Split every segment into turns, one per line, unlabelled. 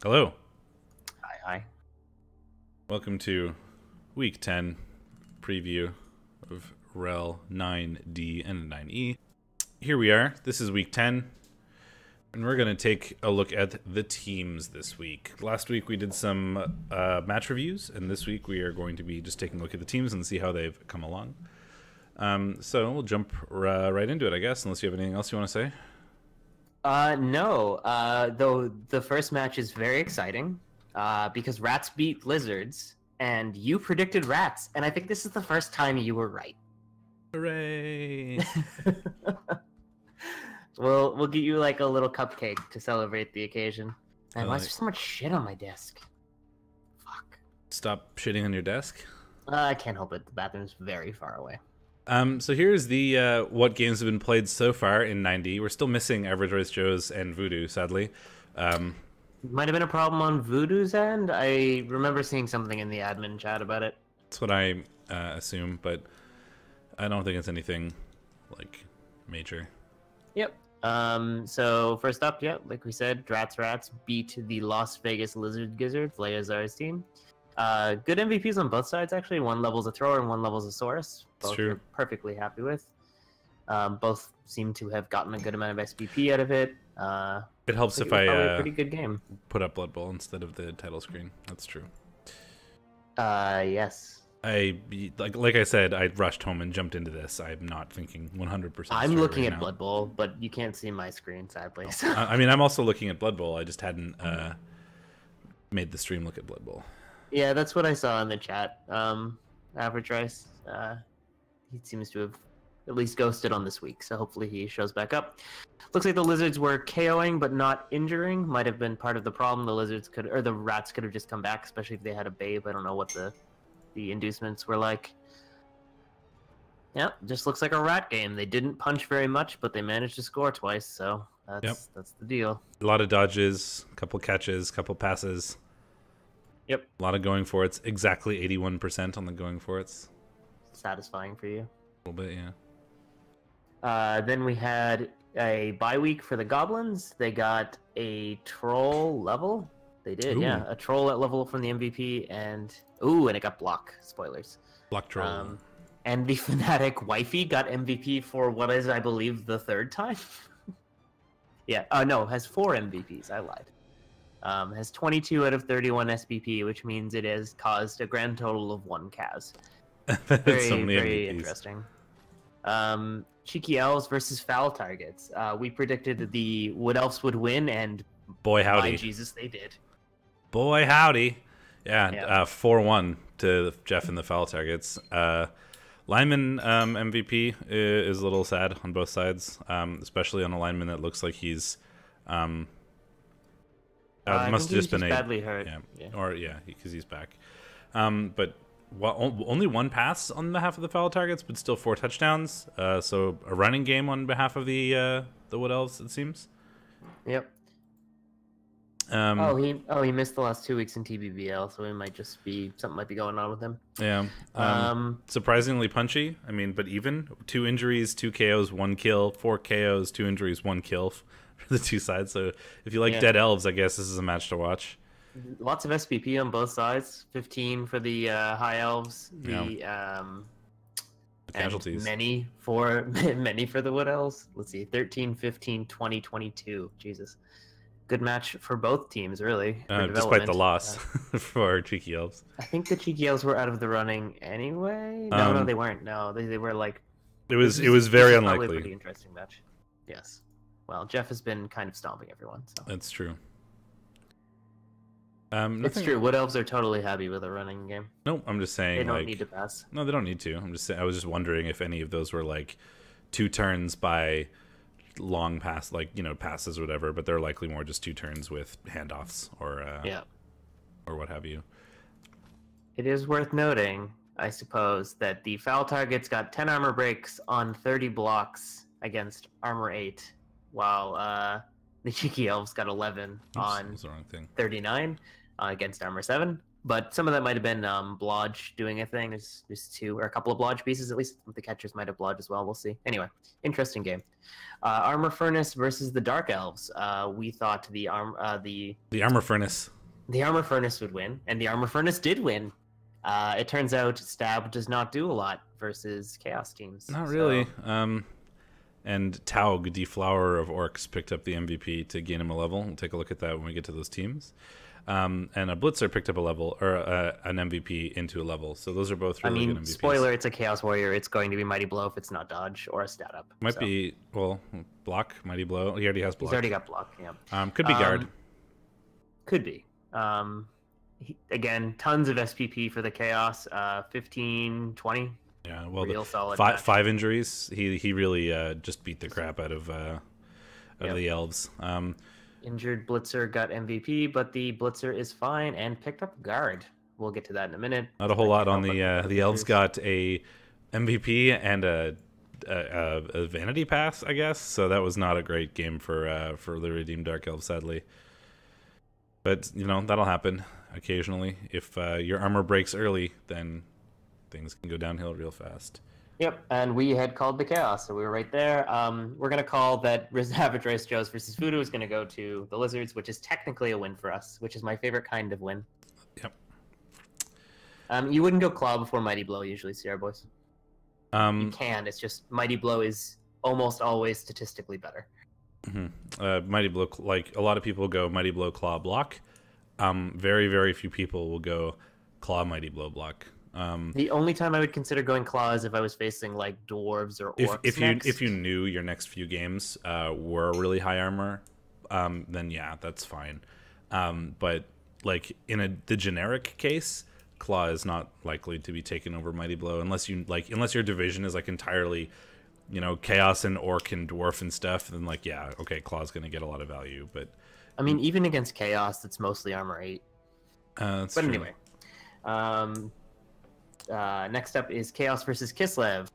Hello.
Hi.
Welcome to Week 10 preview of REL 9D and 9E. Here we are. This is Week 10, and we're going to take a look at the teams this week. Last week we did some match reviews, and this week we are going to be just taking a look at the teams and see how they've come along. So we'll jump right into it, I guess, unless you have anything else you want to say.
No. Though the first match is very exciting because rats beat lizards, and you predicted rats, and I think this is the first time you were right.
Hooray!
We'll get you like a little cupcake to celebrate the occasion. And why is there so much shit on my desk? Fuck.
Stop shitting on your desk.
I can't help it. The bathroom's very far away.
So here's the what games have been played so far in 9D. We're still missing Average Royce Joe's and Voodoo, sadly.
Might have been a problem on Voodoo's end. I remember seeing something in the admin chat about it.
That's what I assume, but I don't think it's anything like major.
Yep. So first up, yeah, like we said, Rats beat the Las Vegas Lizard Gizzard, Leazar's team. Good MVPs on both sides, actually. One level's a thrower and one level's a Saurus. Both
true.
Perfectly happy with. Both seem to have gotten a good amount of SPP out of it.
It helps if
it was
I
a pretty good game.
Put up Blood Bowl instead of the title screen. That's true.
Yes.
Like I said, I rushed home and jumped into this. I'm not thinking 100%.
I'm looking at Blood Bowl, but you can't see my screen, sadly. So.
I mean, I'm also looking at Blood Bowl. I just hadn't made the stream look at Blood Bowl.
Yeah, that's what I saw in the chat. Average Rice, he seems to have at least ghosted on this week, so hopefully he shows back up. Looks like the lizards were KOing but not injuring. Might have been part of the problem. The rats could have just come back, especially if they had a babe. I don't know what the inducements were like. Yeah, just looks like a rat game. They didn't punch very much, but they managed to score twice, so that's the deal.
A lot of dodges, a couple catches, couple passes.
Yep.
A lot of going for it's. Exactly 81% on the going for it's.
Satisfying for you.
A little bit, yeah.
Then we had a bye week for the Goblins. They got a troll level. They did, yeah. A troll at level from the MVP, and it got block. Spoilers.
Block troll.
And the Fnatic wifey got MVP for what is, I believe, the third time. Yeah. No, has 4 MVPs. I lied. Has 22 out of 31 SPP, which means it has caused a grand total of 1 Kaz. Very, so very interesting. Cheeky Elves versus Foul Targets. We predicted the Wood Elves would win, and
boy howdy,
by Jesus, they did.
Boy howdy. Yeah, 4-1 to Jeff and the Foul Targets. Lineman MVP is a little sad on both sides, especially on a lineman that looks like he's... must have just been
badly hurt.
Yeah, because he's back. But only 1 pass on behalf of the Foul Targets, but still 4 touchdowns. So a running game on behalf of the Wood Elves, it seems.
Yep. He missed the last 2 weeks in TBBL, so it might just be something might be going on with him.
Yeah. Surprisingly punchy. I mean, but even 2 injuries, 2 KOs, 1 kill, 4 KOs, 2 injuries, 1 kill for the 2 sides. So if you like Dead Elves, I guess this is a match to watch.
Lots of SPP on both sides. 15 for the High Elves. The
casualties.
Many for the Wood Elves. Let's see, 13, 15, 20, 22. Jesus. Good match for both teams, really.
Despite the loss for Cheeky Elves.
I think the Cheeky Elves were out of the running anyway. No, they weren't. No, they were like.
It was very unlikely.
Probably a pretty interesting match. Yes. Well, Jeff has been kind of stomping everyone. So.
That's true.
It's true. Wood Elves are totally happy with a running game.
No, I'm just saying
they don't need to pass.
No, they don't need to. I'm just saying. I was just wondering if any of those were like 2 turns by long pass, passes or whatever. But they're likely more just 2 turns with handoffs or what have you.
It is worth noting, I suppose, that the Foul Targets got 10 armor breaks on 30 blocks against armor 8, while the Cheeky Elves got 11 on 39 against armor 7. But some of that might have been Blodge doing a thing. There's 2 or a couple of Blodge pieces, at least. The catchers might have Blodge as well. We'll see. Anyway, interesting game. Armor Furnace versus the Dark Elves. We thought the
Armor Furnace.
the Armor Furnace would win, and the Armor Furnace did win. It turns out Stab does not do a lot versus Chaos teams.
Not really. And Taug, Deflower of Orcs, picked up the MVP to gain him a level. We'll take a look at that when we get to those teams. And a Blitzer picked up a level, or an MVP into a level. So those are both really good MVPs.
Spoiler, it's a Chaos Warrior. It's going to be Mighty Blow if it's not Dodge or a Stat Up.
Might be, well, Block, Mighty Blow. He already has Block.
He's already got Block, yeah.
Could be Guard.
Could be. Again, tons of SPP for the Chaos. 15, 20.
Yeah, well,
real solid
five injuries. He really just beat the crap out of the elves.
Injured Blitzer got MVP, but the Blitzer is fine and picked up Guard. We'll get to that in a minute.
Not a whole lot on the elves. Got a MVP and a Vanity Pass, I guess. So that was not a great game for the Redeemed Dark Elves, sadly. But that'll happen occasionally. If your armor breaks early, then things can go downhill real fast.
Yep, and we had called the Chaos, so we were right there. We're going to call that Average Rice Joes versus Voodoo is going to go to the Lizards, which is technically a win for us, which is my favorite kind of win.
Yep.
You wouldn't go Claw before Mighty Blow usually, CRBoyz. You can, it's just Mighty Blow is almost always statistically better.
Mighty Blow, like a lot of people go Mighty Blow, Claw, Block. Very, very few people will go Claw, Mighty Blow, Block.
The only time I would consider going Claw is if I was facing like Dwarves or Orcs
if you knew your next few games were really high armor, then yeah, that's fine. But like in the generic case, Claw is not likely to be taken over Mighty Blow unless your division is like entirely, Chaos and Orc and Dwarf and stuff. Then yeah, okay, Claw's gonna get a lot of value. But
I mean, even against Chaos, it's mostly armor 8.
But
true. Anyway. Next up is Chaos versus Kislev.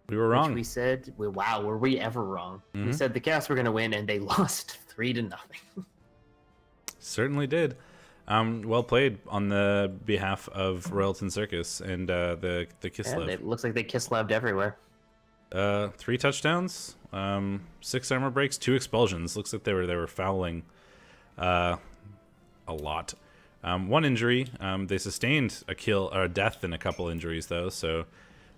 We were wrong.
We said, wow, were we ever wrong? We said the Chaos were going to win, and they lost 3-0.
Certainly did. Well played on the behalf of Royalton Circus and the Kislev.
Yeah, it looks like they Kisleved everywhere.
3 touchdowns, 6 armor breaks, 2 expulsions. Looks like they were fouling a lot. 1 injury. They sustained a kill or a death and a couple injuries though. So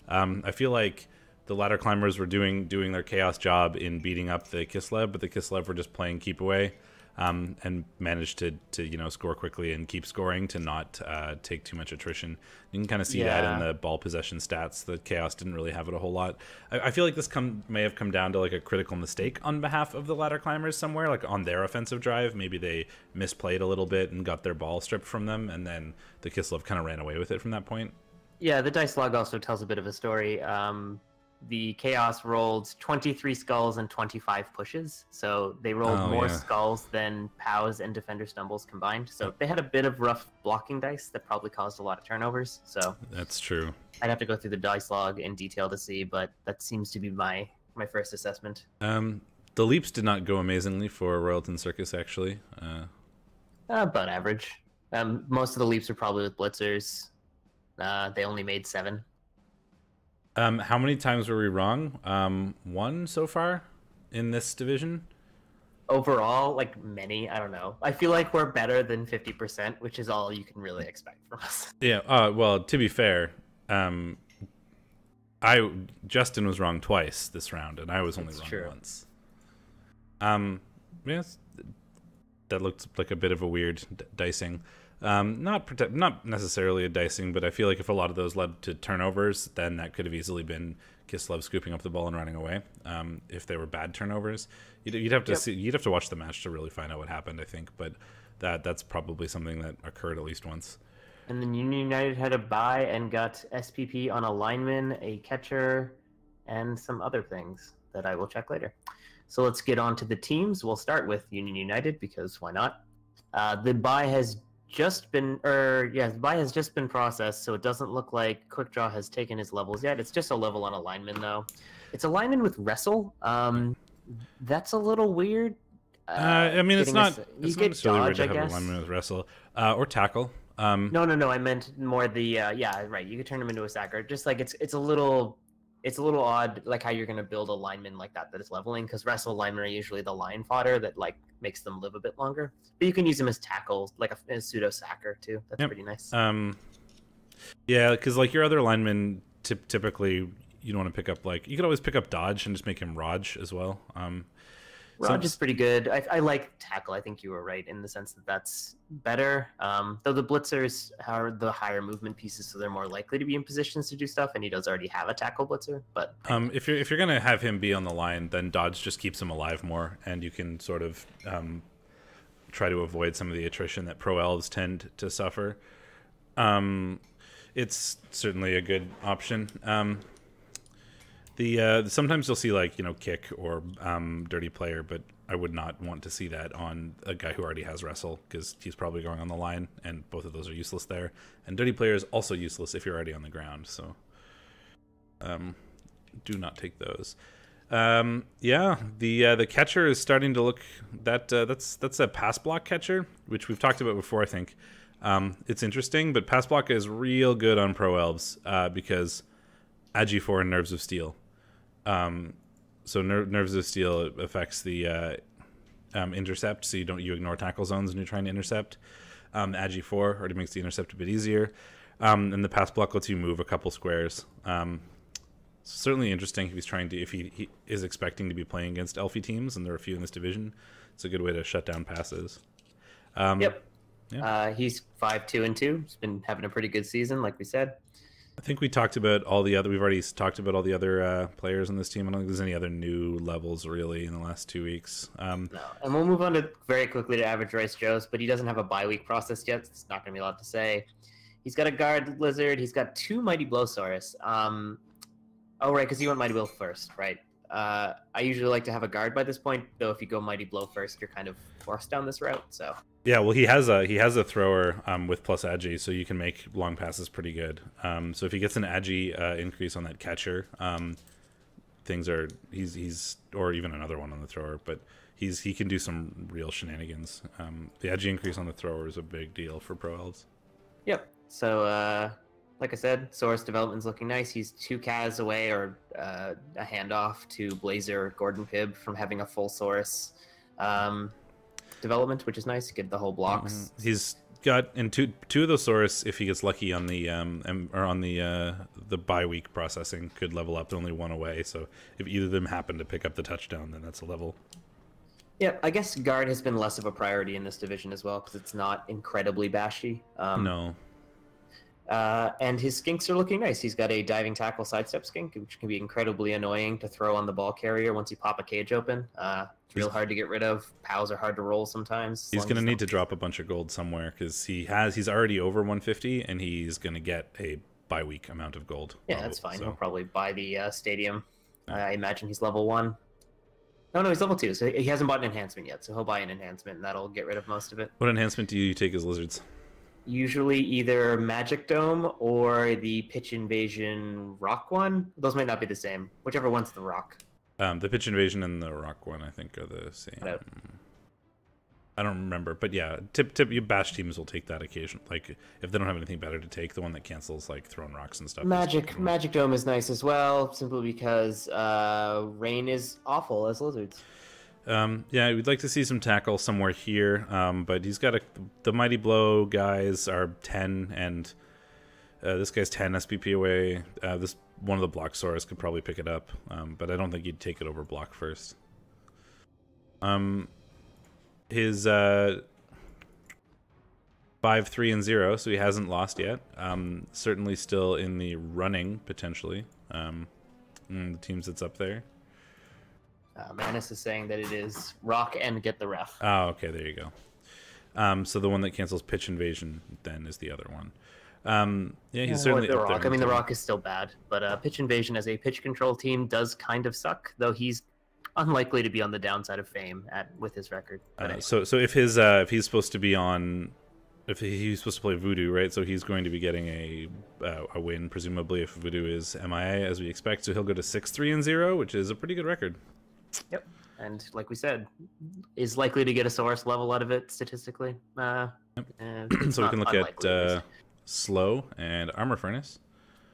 I feel like the ladder climbers were doing their Chaos job in beating up the Kislev, but the Kislev were just playing keep away and managed to score quickly and keep scoring to not take too much attrition. You can kind of see that in the ball possession stats. The Chaos didn't really have it a whole lot. I feel like this may have come down to like a critical mistake on behalf of the ladder climbers somewhere, like on their offensive drive. Maybe they misplayed a little bit and got their ball stripped from them, and then the Kislev kind of ran away with it from that point. Yeah,
the dice log also tells a bit of a story. The Chaos rolled 23 skulls and 25 pushes, so they rolled more skulls than POWs and Defender Stumbles combined. So they had a bit of rough blocking dice that probably caused a lot of turnovers. So
that's true.
I'd have to go through the dice log in detail to see, but that seems to be my first assessment.
The leaps did not go amazingly for Royalton Circus, actually.
About average. Most of the leaps are probably with blitzers. They only made 7.
How many times were we wrong? 1 so far in this division?
Overall, like many, I don't know. I feel like we're better than 50%, which is all you can really expect from us.
Yeah, well, to be fair, Justin was wrong twice this round, and I was only wrong once. Yes, that looked like a bit of a weird dicing. Not necessarily a dicing, but I feel like if a lot of those led to turnovers, then that could have easily been Kislev scooping up the ball and running away. If they were bad turnovers, you'd have to you'd have to watch the match to really find out what happened, I think. But that's probably something that occurred at least once.
And then Union United had a bye and got SPP on a lineman, a catcher, and some other things that I will check later. So let's get on to the teams. We'll start with Union United because why not? The bye has just been processed, so it doesn't look like Quick Draw has taken his levels yet. It's just a level on a lineman though. It's a lineman with wrestle. That's a little weird.
I mean, it's not necessarily
dodge,
weird to have a lineman with wrestle or tackle.
No. I meant more the yeah, right. You could turn him into a sacker. Just like it's a little it's a little odd, like how you're going to build a lineman like that is leveling, because wrestle linemen are usually the line fodder that like makes them live a bit longer. But you can use them as tackles, like a pseudo sacker too. That's pretty nice.
Yeah, because like your other linemen, typically you don't want to pick up like you could always pick up dodge and just make him Raj as well.
Raj is pretty good. I like tackle. I think you were right in the sense that that's better. Though the blitzers are the higher movement pieces, so they're more likely to be in positions to do stuff. And he does already have a tackle blitzer. But
if you're gonna have him be on the line, then dodge just keeps him alive more, and you can sort of try to avoid some of the attrition that pro elves tend to suffer. It's certainly a good option. Sometimes you'll see like kick or dirty player, but I would not want to see that on a guy who already has wrestle, because he's probably going on the line, and both of those are useless there. And dirty player is also useless if you're already on the ground, so do not take those. Yeah, the catcher is starting to look that's a pass block catcher, which we've talked about before. I think it's interesting, but pass block is real good on pro elves because Agi 4 and Nerves of Steel. So Nerves of Steel affects the intercept, so you ignore tackle zones when you're trying to intercept. Agi 4 already makes the intercept a bit easier, and the pass block lets you move a couple squares. Certainly interesting if he is expecting to be playing against Elfie teams, and there are a few in this division. It's a good way to shut down passes.
Yep.
Yeah.
He's 5-2-2. He's been having a pretty good season, like we said.
I think we talked about all the other. We've already talked about all the other players on this team. I don't think there's any other new levels really in the last 2 weeks.
No, and we'll move on to very quickly to Average Rice Joe's, but he doesn't have a bye week process yet. So it's not going to be a lot to say. He's got a guard lizard. He's got 2 Mighty Blowsaurus. Oh right, because you went Mighty Blow first, right? I usually like to have a guard by this point, though. If you go Mighty Blow first, you're kind of forced down this route. So
yeah, well, he has a thrower with plus agi, so you can make long passes pretty good. So if he gets an agi increase on that catcher, he's or even another one on the thrower, but he can do some real shenanigans. The agi increase on the thrower is a big deal for pro elves.
Yep. So like I said, Saurus development's looking nice. He's 2 Kaz away, or a handoff to Blazer Gordon Pibb from having a full Saurus development, which is nice. You get the whole blocks.
He's got in two of those Saurus, if he gets lucky on the the bye week processing, could level up to only 1 away. So if either of them happen to pick up the touchdown, then that's a level.
Yeah, I guess guard has been less of a priority in this division as well, because it's not incredibly bashy.
No.
And his skinks are looking nice. He's got a diving tackle sidestep skink, which can be incredibly annoying to throw on the ball carrier once you pop a cage open. It's real hard to get rid of. POWs are hard to roll sometimes.
He's going to need to drop a bunch of gold somewhere, because he's already over 150, and he's going to get a bye-week amount of gold.
Yeah, that's fine. So. He'll probably buy the stadium. I imagine he's level 1. No, he's level 2, so he hasn't bought an enhancement yet, so he'll buy an enhancement, and that'll get rid of most of it.
What enhancement do you take as lizards?
Usually either Magic Dome or the Pitch Invasion Rock one. Those might not be the same. Whichever one's the Rock.
The Pitch Invasion and the Rock one, I think, are the same. I don't remember, but yeah, you bash teams will take that occasion. Like if they don't have anything better to take, the one that cancels like throwing rocks and stuff.
Magic Dome is nice as well, simply because rain is awful as lizards.
Yeah, we'd like to see some tackle somewhere here, but he's got the Mighty Blow guys are 10, and this guy's 10 SPP away. This one of the block Saurus could probably pick it up, but I don't think he'd take it over block first. His 5-3-0, so he hasn't lost yet. Certainly still in the running potentially. The teams that's up there.
Manus is saying that it is Rock and Get the Ref.
Oh, okay, there you go. So the one that cancels Pitch Invasion then is the other one. Yeah, he's certainly
the
up
Rock.
there.
I mean, the Rock is still bad, but Pitch Invasion as a pitch control team does kind of suck, though he's unlikely to be on the downside of fame with his record.
So if he's supposed to be on, if he's supposed to play Voodoo, right? So he's going to be getting a win, presumably, if Voodoo is MIA as we expect. So he'll go to 6-3-0, which is a pretty good record.
Yep, and like we said, is likely to get a Saurus level out of it statistically.
So we can look at Slow and Armor Furnace.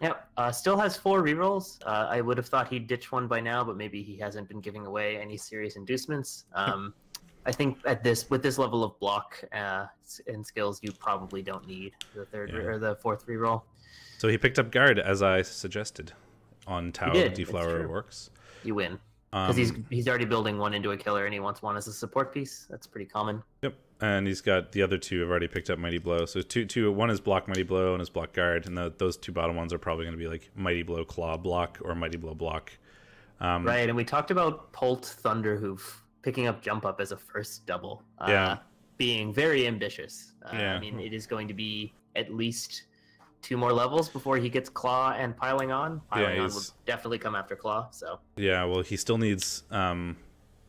Yep. Still has 4 rerolls. I would have thought he'd ditch one by now, but maybe he hasn't been giving away any serious inducements. I think with this level of block and skills, you probably don't need the third or the 4th reroll.
So he picked up guard as I suggested on Tau Deflower Works.
You win because he's already building one into a killer and he wants one as a support piece. That's pretty common.
Yep. And he's got the other 2 have already picked up Mighty Blow. So one is block Mighty Blow and is block guard, and those 2 bottom ones are probably going to be like Mighty Blow Claw block or Mighty Blow block.
Right, and we talked about Polt Thunderhoof picking up jump up as a first double. Being very ambitious. I mean, it is going to be at least 2 more levels before he gets Claw and Piling On. Piling On would definitely come after Claw. So
yeah, well, he still needs.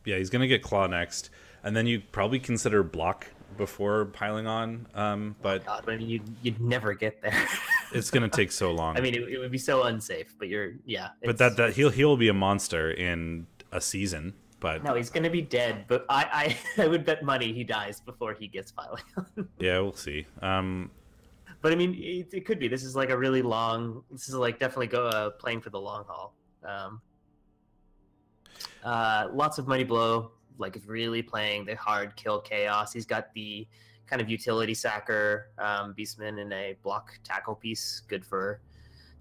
He's going to get Claw next. And then you probably consider block before Piling On, but
God, I mean, you'd never get there.
It's gonna take so long.
I mean, it would be so unsafe. But
But that he'll be a monster in a season. But
no, he's gonna be dead. But I would bet money he dies before he gets Piling On.
Yeah, we'll see.
But I mean, it could be. This is like a really long. This is like definitely playing for the long haul. Lots of Mighty Blow. Like, is really playing the hard kill chaos. He's got the kind of utility sacker Beastman in a block tackle piece, good for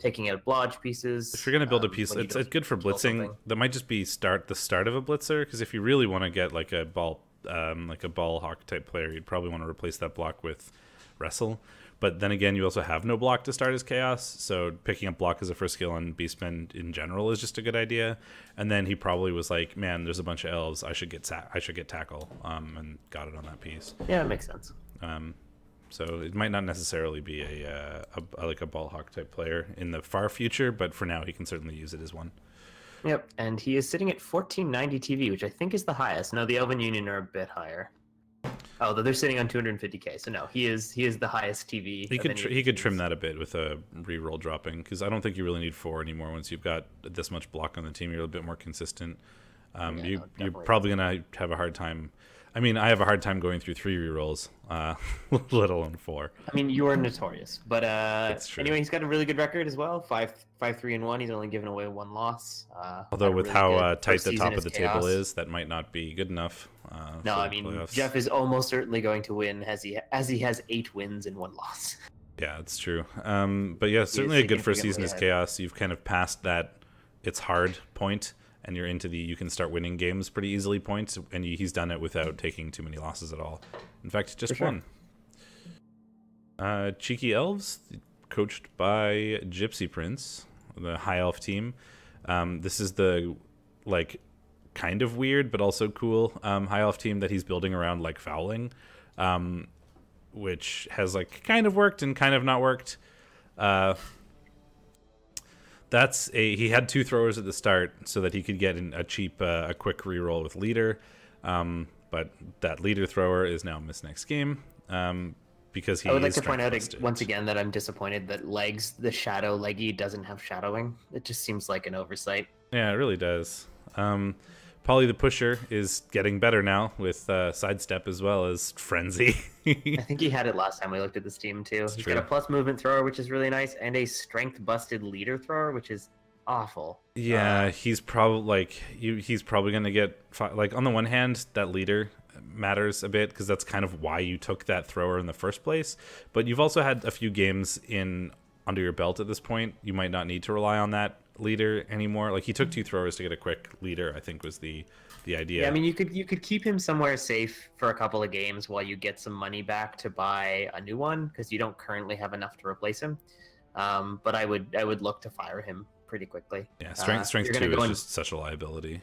taking out blodge pieces.
If you're going to build a piece, it's good for blitzing. That might just be the start of a blitzer, because if you really want to get like a ball hawk type player, you'd probably want to replace that block with wrestle. But then again, you also have no block to start as chaos, so picking up block as a first skill on Beastman in general is just a good idea. And then he probably was like, "Man, there's a bunch of elves. I should get tackle," and got it on that piece.
Yeah, it makes sense.
So it might not necessarily be like a ball hawk type player in the far future, but for now, he can certainly use it as one.
Yep, and he is sitting at 1490 TV, which I think is the highest. No, the Elven Union are a bit higher. Oh, they're sitting on 250k. So no, he is the highest TV.
He could trim that a bit with a reroll dropping, because I don't think you really need 4 anymore. Once you've got this much block on the team, you're a bit more consistent. You're probably gonna have a hard time. I mean, I have a hard time going through 3 rerolls, let alone 4.
I mean, you are notorious, but
anyway,
he's got a really good record as well. 5-3-1. He's only given away 1 loss.
Although with really how tight the top of the table is, that might not be good enough.
No, I mean, playoffs. Jeff is almost certainly going to win, as he has 8 wins and 1 loss.
Yeah, it's true. But yeah, certainly a good first season is chaos. You've kind of passed that it's hard point, and you're into you can start winning games pretty easily points, and he's done it without taking too many losses at all. In fact, just one. Cheeky Elves, coached by Gypsy Prince, the High Elf team. This is the kind of weird but also cool High Elf team that he's building around like fouling, which has kind of worked and kind of not worked. He had 2 throwers at the start so that he could get a quick reroll with leader, but that leader thrower is now missed next game because he.
I would like to point out once again that I'm disappointed that the shadow leggy doesn't have shadowing. It just seems like an oversight.
Yeah, it really does. Polly the Pusher is getting better now with sidestep as well as frenzy.
I think he had it last time we looked at this team too. He's got a plus movement thrower, which is really nice, and a strength busted leader thrower, which is awful.
Yeah, he's probably he's probably gonna get on the one hand, that leader matters a bit because that's kind of why you took that thrower in the first place. But you've also had a few games under your belt at this point. You might not need to rely on that leader anymore. He took 2 throwers to get a quick leader, I think was the idea.
Yeah, I mean, you could keep him somewhere safe for a couple of games while you get some money back to buy a new one, because you don't currently have enough to replace him. But I would look to fire him pretty quickly.
Yeah, strength 2 is just such a liability.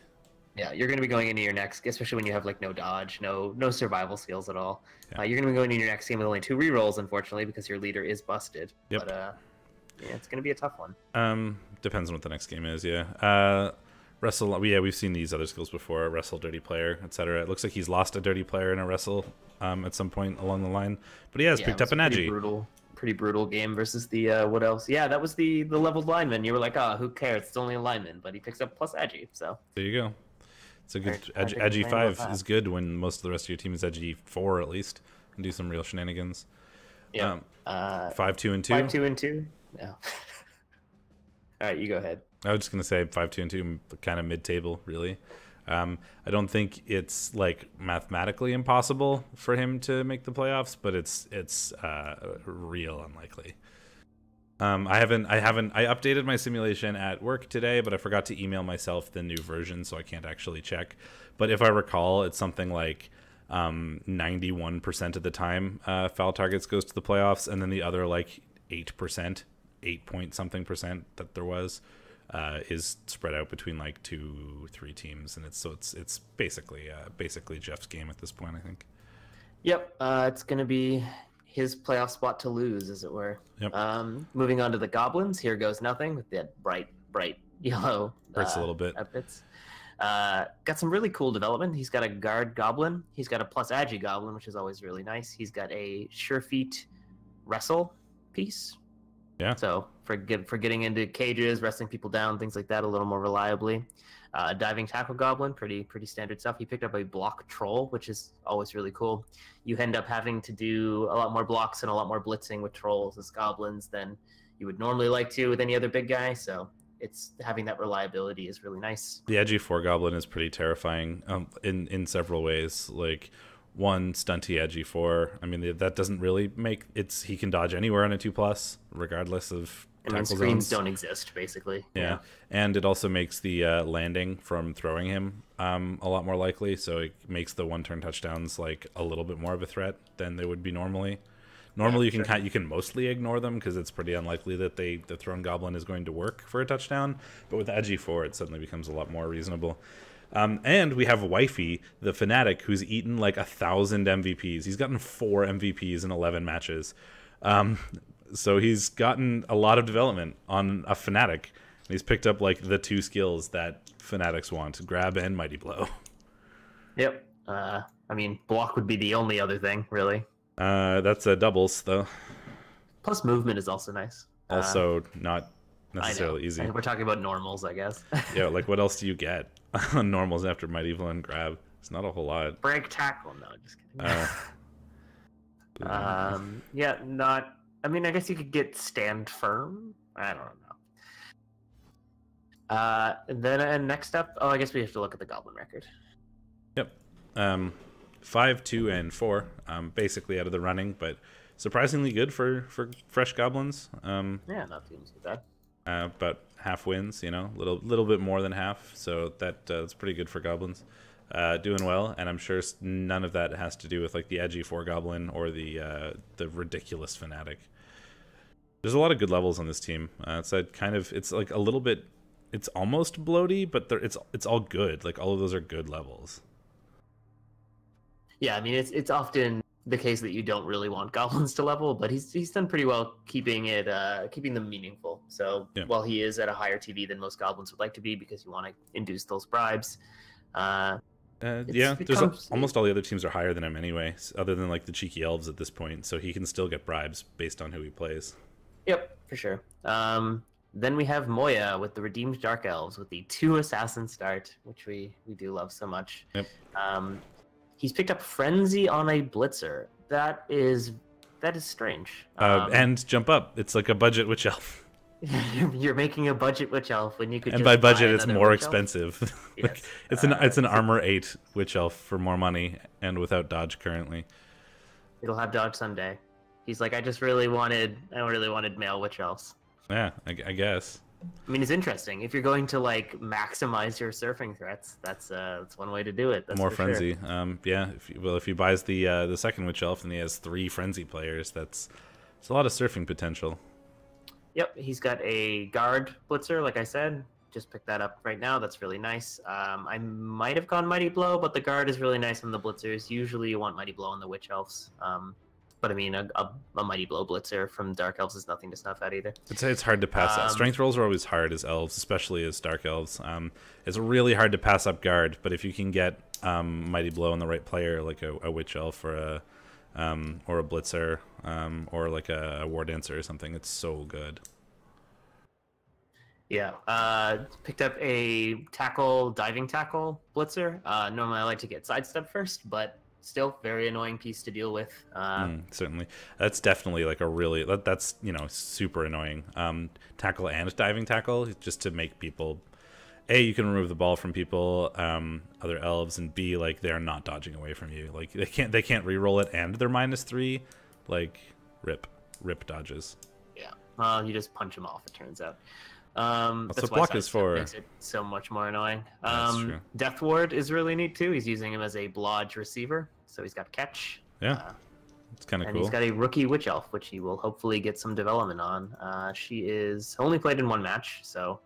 Yeah, you're going to be going into your next, especially when you have no dodge, no survival skills at all. Yeah. You're going to be going into your next game with only 2 rerolls, unfortunately, because your leader is busted.
Yep.
But yeah, it's going to be a tough one.
Depends on what the next game is. Yeah. Wrestle. Yeah, we've seen these other skills before. Wrestle, dirty player, etc. It looks like he's lost a dirty player in a wrestle at some point along the line, but he has picked up an Agi.
Pretty brutal game versus the what else? Yeah, that was the leveled lineman. You were like, oh, who cares? It's only a lineman, but he picks up plus Agi. So
there you go. It's a good Agi 5 is good when most of the rest of your team is Agi 4 at least, and do some real shenanigans.
Yeah.
5-2-2.
5-2-2. Yeah. All right, you go ahead.
I was just gonna say 5-2-2, kind of mid-table, really. I don't think it's like mathematically impossible for him to make the playoffs, but it's real unlikely. I updated my simulation at work today, but I forgot to email myself the new version, so I can't actually check. But if I recall, it's something like 91% of the time foul targets goes to the playoffs, and then the other like 8%, 8 point something percent that there was is spread out between like 2-3 teams, and it's basically Jeff's game at this point, I think.
Yep, it's gonna be his playoff spot to lose, as it were.
Yep.
Moving on to the Goblins. Here goes nothing with that bright yellow.
Hurts a little bit.
Outfits. Got some really cool development. He's got a guard goblin. He's got a plus agi goblin, which is always really nice. He's got a sure feet wrestle piece.
Yeah.
So for getting into cages, wrestling people down, things like that, a little more reliably. Diving tackle goblin, pretty standard stuff. He picked up a block troll, which is always really cool. You end up having to do a lot more blocks and a lot more blitzing with trolls as goblins than you would normally like to with any other big guy. So it's having that reliability is really nice.
The edgy 4 goblin is pretty terrifying in several ways. Like, one, stunty edgy 4. I mean, that doesn't really make it's he can dodge anywhere on a 2+, regardless of tackle
screens
zones.
don't exist, basically.
Yeah, and it also makes the landing from throwing him a lot more likely. So it makes the 1-turn touchdowns like a little bit more of a threat than they would be normally. Normally, you can mostly ignore them because it's pretty unlikely that the thrown goblin is going to work for a touchdown. But with edgy 4, it suddenly becomes a lot more reasonable. And we have Wifey, the fanatic, who's eaten like 1,000 MVPs. He's gotten 4 MVPs in 11 matches. So he's gotten a lot of development on a fanatic. And he's picked up like the 2 skills that fanatics want: grab and mighty blow.
Yep. I mean, block would be the only other thing, really.
That's a doubles though.
Plus movement is also nice.
Also not necessarily easy.
And we're talking about normals, I guess.
Yeah, like what else do you get on normals after mighty blow and grab? It's not a whole lot.
Break tackle, no, just kidding. Yeah, not. I mean, I guess you could get stand firm. I don't know. And next up, I guess we have to look at the goblin record.
Yep. 5, 2, and 4. Basically out of the running, but surprisingly good for fresh goblins.
Yeah, not too bad.
But half wins, little bit more than half. So that's pretty good for goblins. Doing well, and I'm sure none of that has to do with like the edgy 4 goblin or the ridiculous fanatic. There's a lot of good levels on this team. It's like a little bit. It's almost bloaty, but it's all good. Like all of those are good levels.
Yeah, I mean it's often the case that you don't really want goblins to level, but he's done pretty well keeping them meaningful. So
yeah.
While he is at a higher TV than most goblins would like to be, because you want to induce those bribes.
Almost all the other teams are higher than him anyway, other than like the cheeky elves at this point. So he can still get bribes based on who he plays.
Yep, for sure. Then we have Moya with the Redeemed Dark Elves with the 2 assassin start, which we do love so much.
Yep.
He's picked up Frenzy on a Blitzer. That is strange.
And jump up. It's like a budget witch elf.
You're making a budget witch elf when you could.
And
just
by budget, it's more
witch
expensive.
Yes.
It's an armor 8 witch elf for more money and without dodge currently.
It'll have dodge someday. He's like, I really wanted male witch elves.
Yeah, I guess.
I mean, it's interesting. If you're going to like maximize your surfing threats, that's one way to do it. That's
more
for
frenzy.
Sure.
Yeah. If he buys the second witch elf and he has 3 frenzy players, it's a lot of surfing potential.
Yep, he's got a guard blitzer, like I said. Just picked that up right now. That's really nice. I might have gone mighty blow, but the guard is really nice on the blitzers. Usually you want mighty blow on the witch elves. But I mean, a mighty blow blitzer from dark elves is nothing to snuff at either.
I'd say it's hard to pass up. Strength rolls are always hard as elves, especially as dark elves. It's really hard to pass up guard, but if you can get mighty blow on the right player, like a witch elf or a blitzer, or like a war dancer or something, it's so good.
Yeah, picked up a diving tackle blitzer. Normally I like to get sidestep first, but still very annoying piece to deal with.
Certainly, that's definitely like a really that's super annoying. Tackle and diving tackle, just to make people. A, you can remove the ball from people, other elves, and B, like they're not dodging away from you. Like they can't re-roll it, and they're -3. Like rip dodges.
Yeah, you just punch them off. It turns out.
That's what
why
block is for.
Makes it so much more annoying.
That's true.
Death Ward is really neat too. He's using him as a blodge receiver, so he's got catch.
Yeah, it's kind of cool.
And he's got a rookie witch elf, which he will hopefully get some development on. She is only played in 1 match, so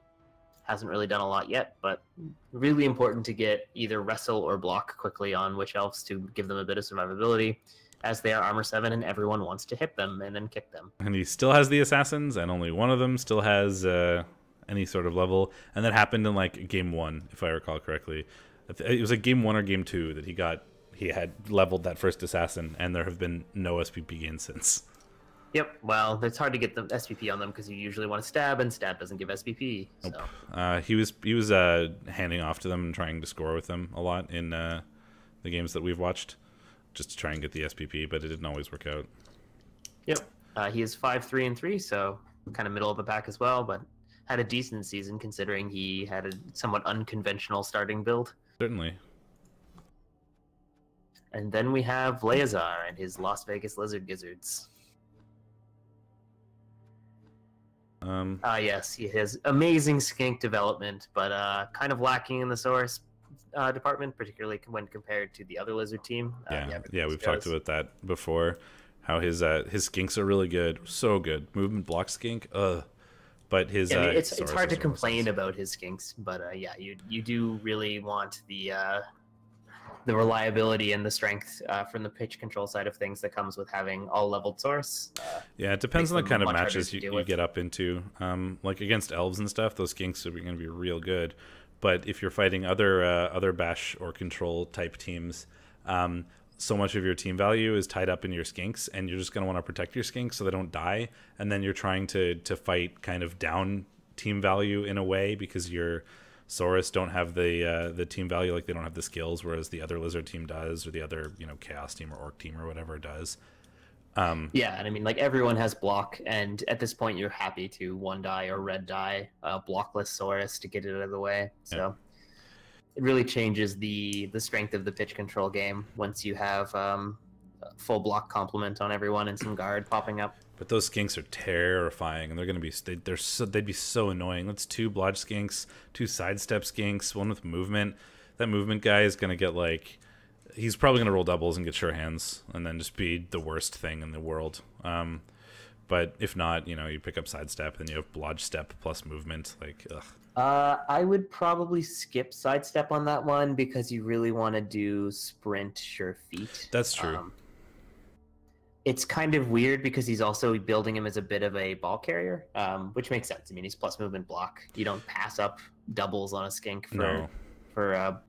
hasn't really done a lot yet, but really important to get either wrestle or block quickly on witch elves to give them a bit of survivability, as they are armor 7 and everyone wants to hit them and then kick them.
And he still has the assassins, and only one of them still has any sort of level, and that happened in like game 1, if I recall correctly. It was like game 1 or game 2 that he had leveled that first assassin, and there have been no SPP gains since.
Yep. Well, it's hard to get the SPP on them because you usually want to stab, and stab doesn't give SPP. So.
Nope. He was handing off to them and trying to score with them a lot in the games that we've watched, just to try and get the SPP, but it didn't always work out.
Yep. He is 5-3-3, so kind of middle of the pack as well, but had a decent season considering he had a somewhat unconventional starting build.
Certainly.
And then we have Leazar and his Las Vegas Lizard Gizzards. Yes, he has amazing skink development, but kind of lacking in the source department, particularly when compared to the other lizard team.
We've talked about that before. How his skinks are really good, so good. Movement block skink, but his
it's hard to complain about his skinks, but you do really want the reliability and the strength from the pitch control side of things that comes with having all leveled source.
It depends on the kind of matches you get up into. Like against elves and stuff, those skinks are going to be real good. But if you're fighting other bash or control type teams, so much of your team value is tied up in your skinks, and you're just going to want to protect your skinks so they don't die. And then you're trying to fight kind of down team value in a way, because your Saurus don't have the team value, like they don't have the skills, whereas the other lizard team does, or the other Chaos team or Orc team or whatever does.
And I mean, like, everyone has block, and at this point you're happy to 1-die or red die blockless Saurus to get it out of the way. So it really changes the strength of the pitch control game once you have full block complement on everyone and some guard popping up.
But those skinks are terrifying, and they're going to be they'd be so annoying. That's 2 blodge skinks, 2 sidestep skinks, 1 with movement. That movement guy is going to get he's probably going to roll doubles and get sure hands, and then just be the worst thing in the world. But if not, you pick up sidestep, and you have blodge step plus movement. Ugh.
I would probably skip sidestep on that one because you really want to do sprint sure feet.
That's true.
It's kind of weird because he's also building him as a bit of a ball carrier, which makes sense. I mean, he's plus movement block. You don't pass up doubles on a skink for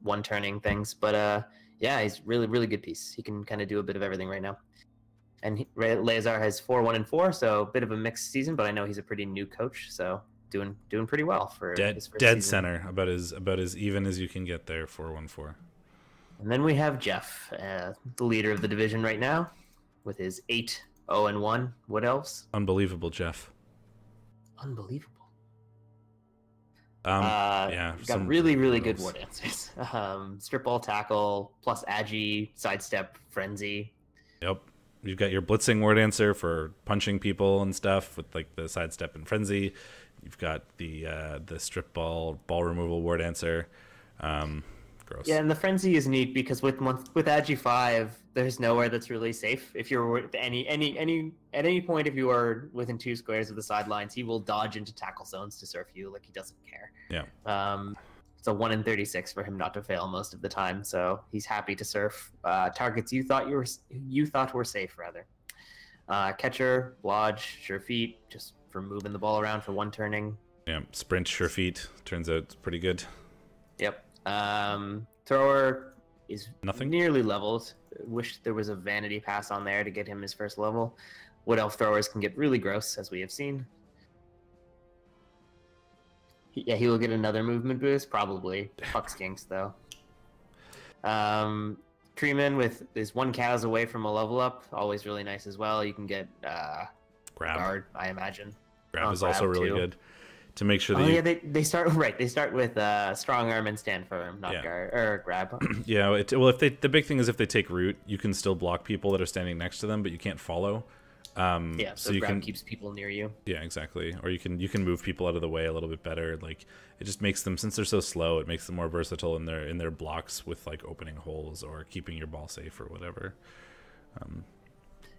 one turning things. But he's really, really good piece. He can kind of do a bit of everything right now. And Leazar has 4-1 and 4, so a bit of a mixed season. But I know he's a pretty new coach, so doing pretty well for his first
dead
season.
Center, about as even as you can get there. 4-1-4.
And then we have Jeff, the leader of the division right now, with his 8-0-1 Wood Elves.
Unbelievable, Jeff.
Unbelievable.
Got
really, really good ward answers. Strip ball, tackle, plus agi, sidestep, frenzy.
Yep. You've got your blitzing ward answer for punching people and stuff with the sidestep and frenzy. You've got the strip ball removal ward answer. Gross.
Yeah, and the frenzy is neat because with Agi 5, there's nowhere that's really safe. If you're at any point, if you are within 2 squares of the sidelines, he will dodge into tackle zones to surf you, like he doesn't care.
Yeah.
It's a 1 in 36 for him not to fail most of the time, so he's happy to surf targets you thought were safe rather. Catcher, blodge, sure feet, just for moving the ball around for 1 turning.
Yeah, sprint, sure feet. Turns out it's pretty good.
Yep. Thrower is nearly leveled. Wish there was a vanity pass on there to get him his first level. Wood Elf throwers can get really gross, as we have seen. He will get another movement boost, probably. Fuck skinks, though. Treeman is 1 cows away from a level up. Always really nice as well. You can get
Grab.
guard, I imagine.
Grab is also really good to make sure that
yeah, they start right. They start with strong arm and stand firm, not guard or grab.
Yeah, well, if the big thing is if they take root, you can still block people that are standing next to them, but you can't follow.
Yeah, so
you
grab keeps people near you.
Yeah, exactly. Or you can move people out of the way a little bit better. Like it just makes them, since they're so slow, it makes them more versatile in their blocks with like opening holes or keeping your ball safe or whatever.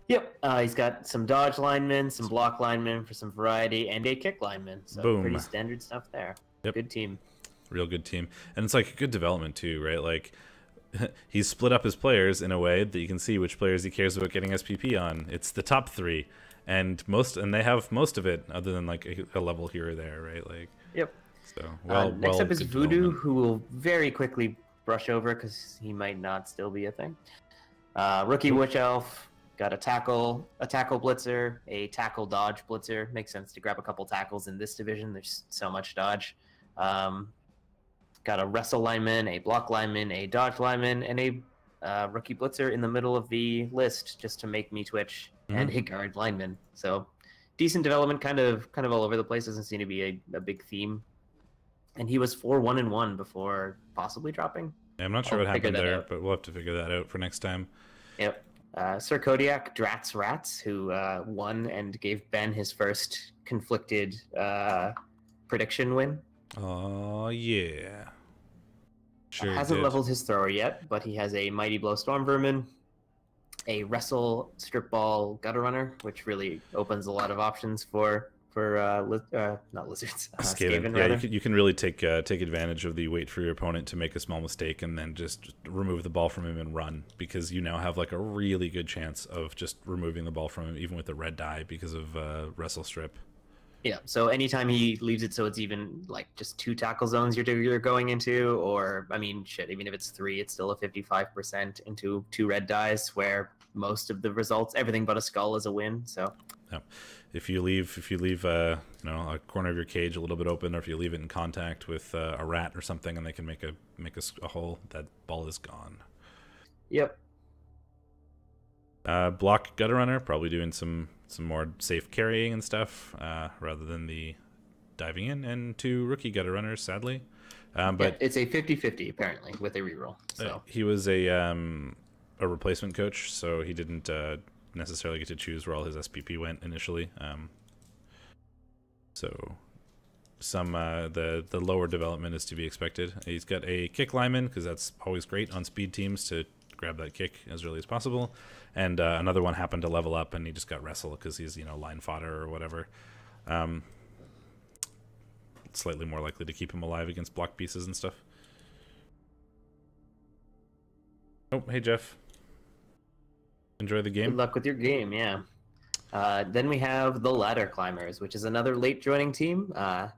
Yep, he's got some dodge linemen, some block linemen for some variety, and a kick lineman. So
Boom.
pretty standard stuff there.
Yep.
Good team.
Real good team. And it's like a good development too, right? Like he's split up his players in a way that you can see which players he cares about getting SPP on. It's the top 3. And they have most of it other than like a level here or there, right? Like
Yep.
So
next up is Voodoo, who will very quickly brush over because he might not still be a thing. Rookie Witch Elf. Got a tackle blitzer, a tackle dodge blitzer. Makes sense to grab a couple tackles in this division. There's so much dodge. Got a wrestle lineman, a block lineman, a dodge lineman, and a rookie blitzer in the middle of the list just to make me twitch, and a guard lineman. So decent development, kind of all over the place. Doesn't seem to be a big theme. And he was 4-1-1 before possibly dropping.
Yeah, I'm not sure what happened there, but we'll have to figure that out for next time.
Yep. Sir Kodiak Drats Rats, who won and gave Ben his first conflicted prediction win.
Oh, yeah. Sure
hasn't leveled his thrower yet, but he has a Mighty Blow Storm Vermin, a Wrestle Strip Ball Gutter Runner, which really opens a lot of options for not lizards.
Skaven, yeah, you can really take advantage of the wait for your opponent to make a small mistake and then just remove the ball from him and run, because you now have like a really good chance of just removing the ball from him even with the red die because of Wrestle Strip. Yeah,
so anytime he leaves it so it's even like just 2 tackle zones you're going into, or I mean shit, even if it's 3, it's still a 55% into 2 red dice where most of the results, everything but a skull, is a win. So
yeah. If you leave a corner of your cage a little bit open, or if you leave it in contact with a rat or something, and they can make a hole, that ball is gone.
Yep.
Block Gutter Runner, probably doing some more safe carrying and stuff rather than the diving in, and 2 rookie Gutter Runners, sadly. But
yeah, it's a 50-50 apparently with a reroll. So
he was a replacement coach, so he didn't necessarily get to choose where all his SPP went initially. So some the lower development is to be expected. He's got a kick lineman, because that's always great on speed teams to grab that kick as early as possible. And another one happened to level up, and he just got wrestle because he's line fodder or whatever. Slightly more likely to keep him alive against block pieces and stuff. Oh, hey Jeff. Enjoy the game.
Good luck with your game, yeah. Then we have the Ladder Climbers, which is another late joining team,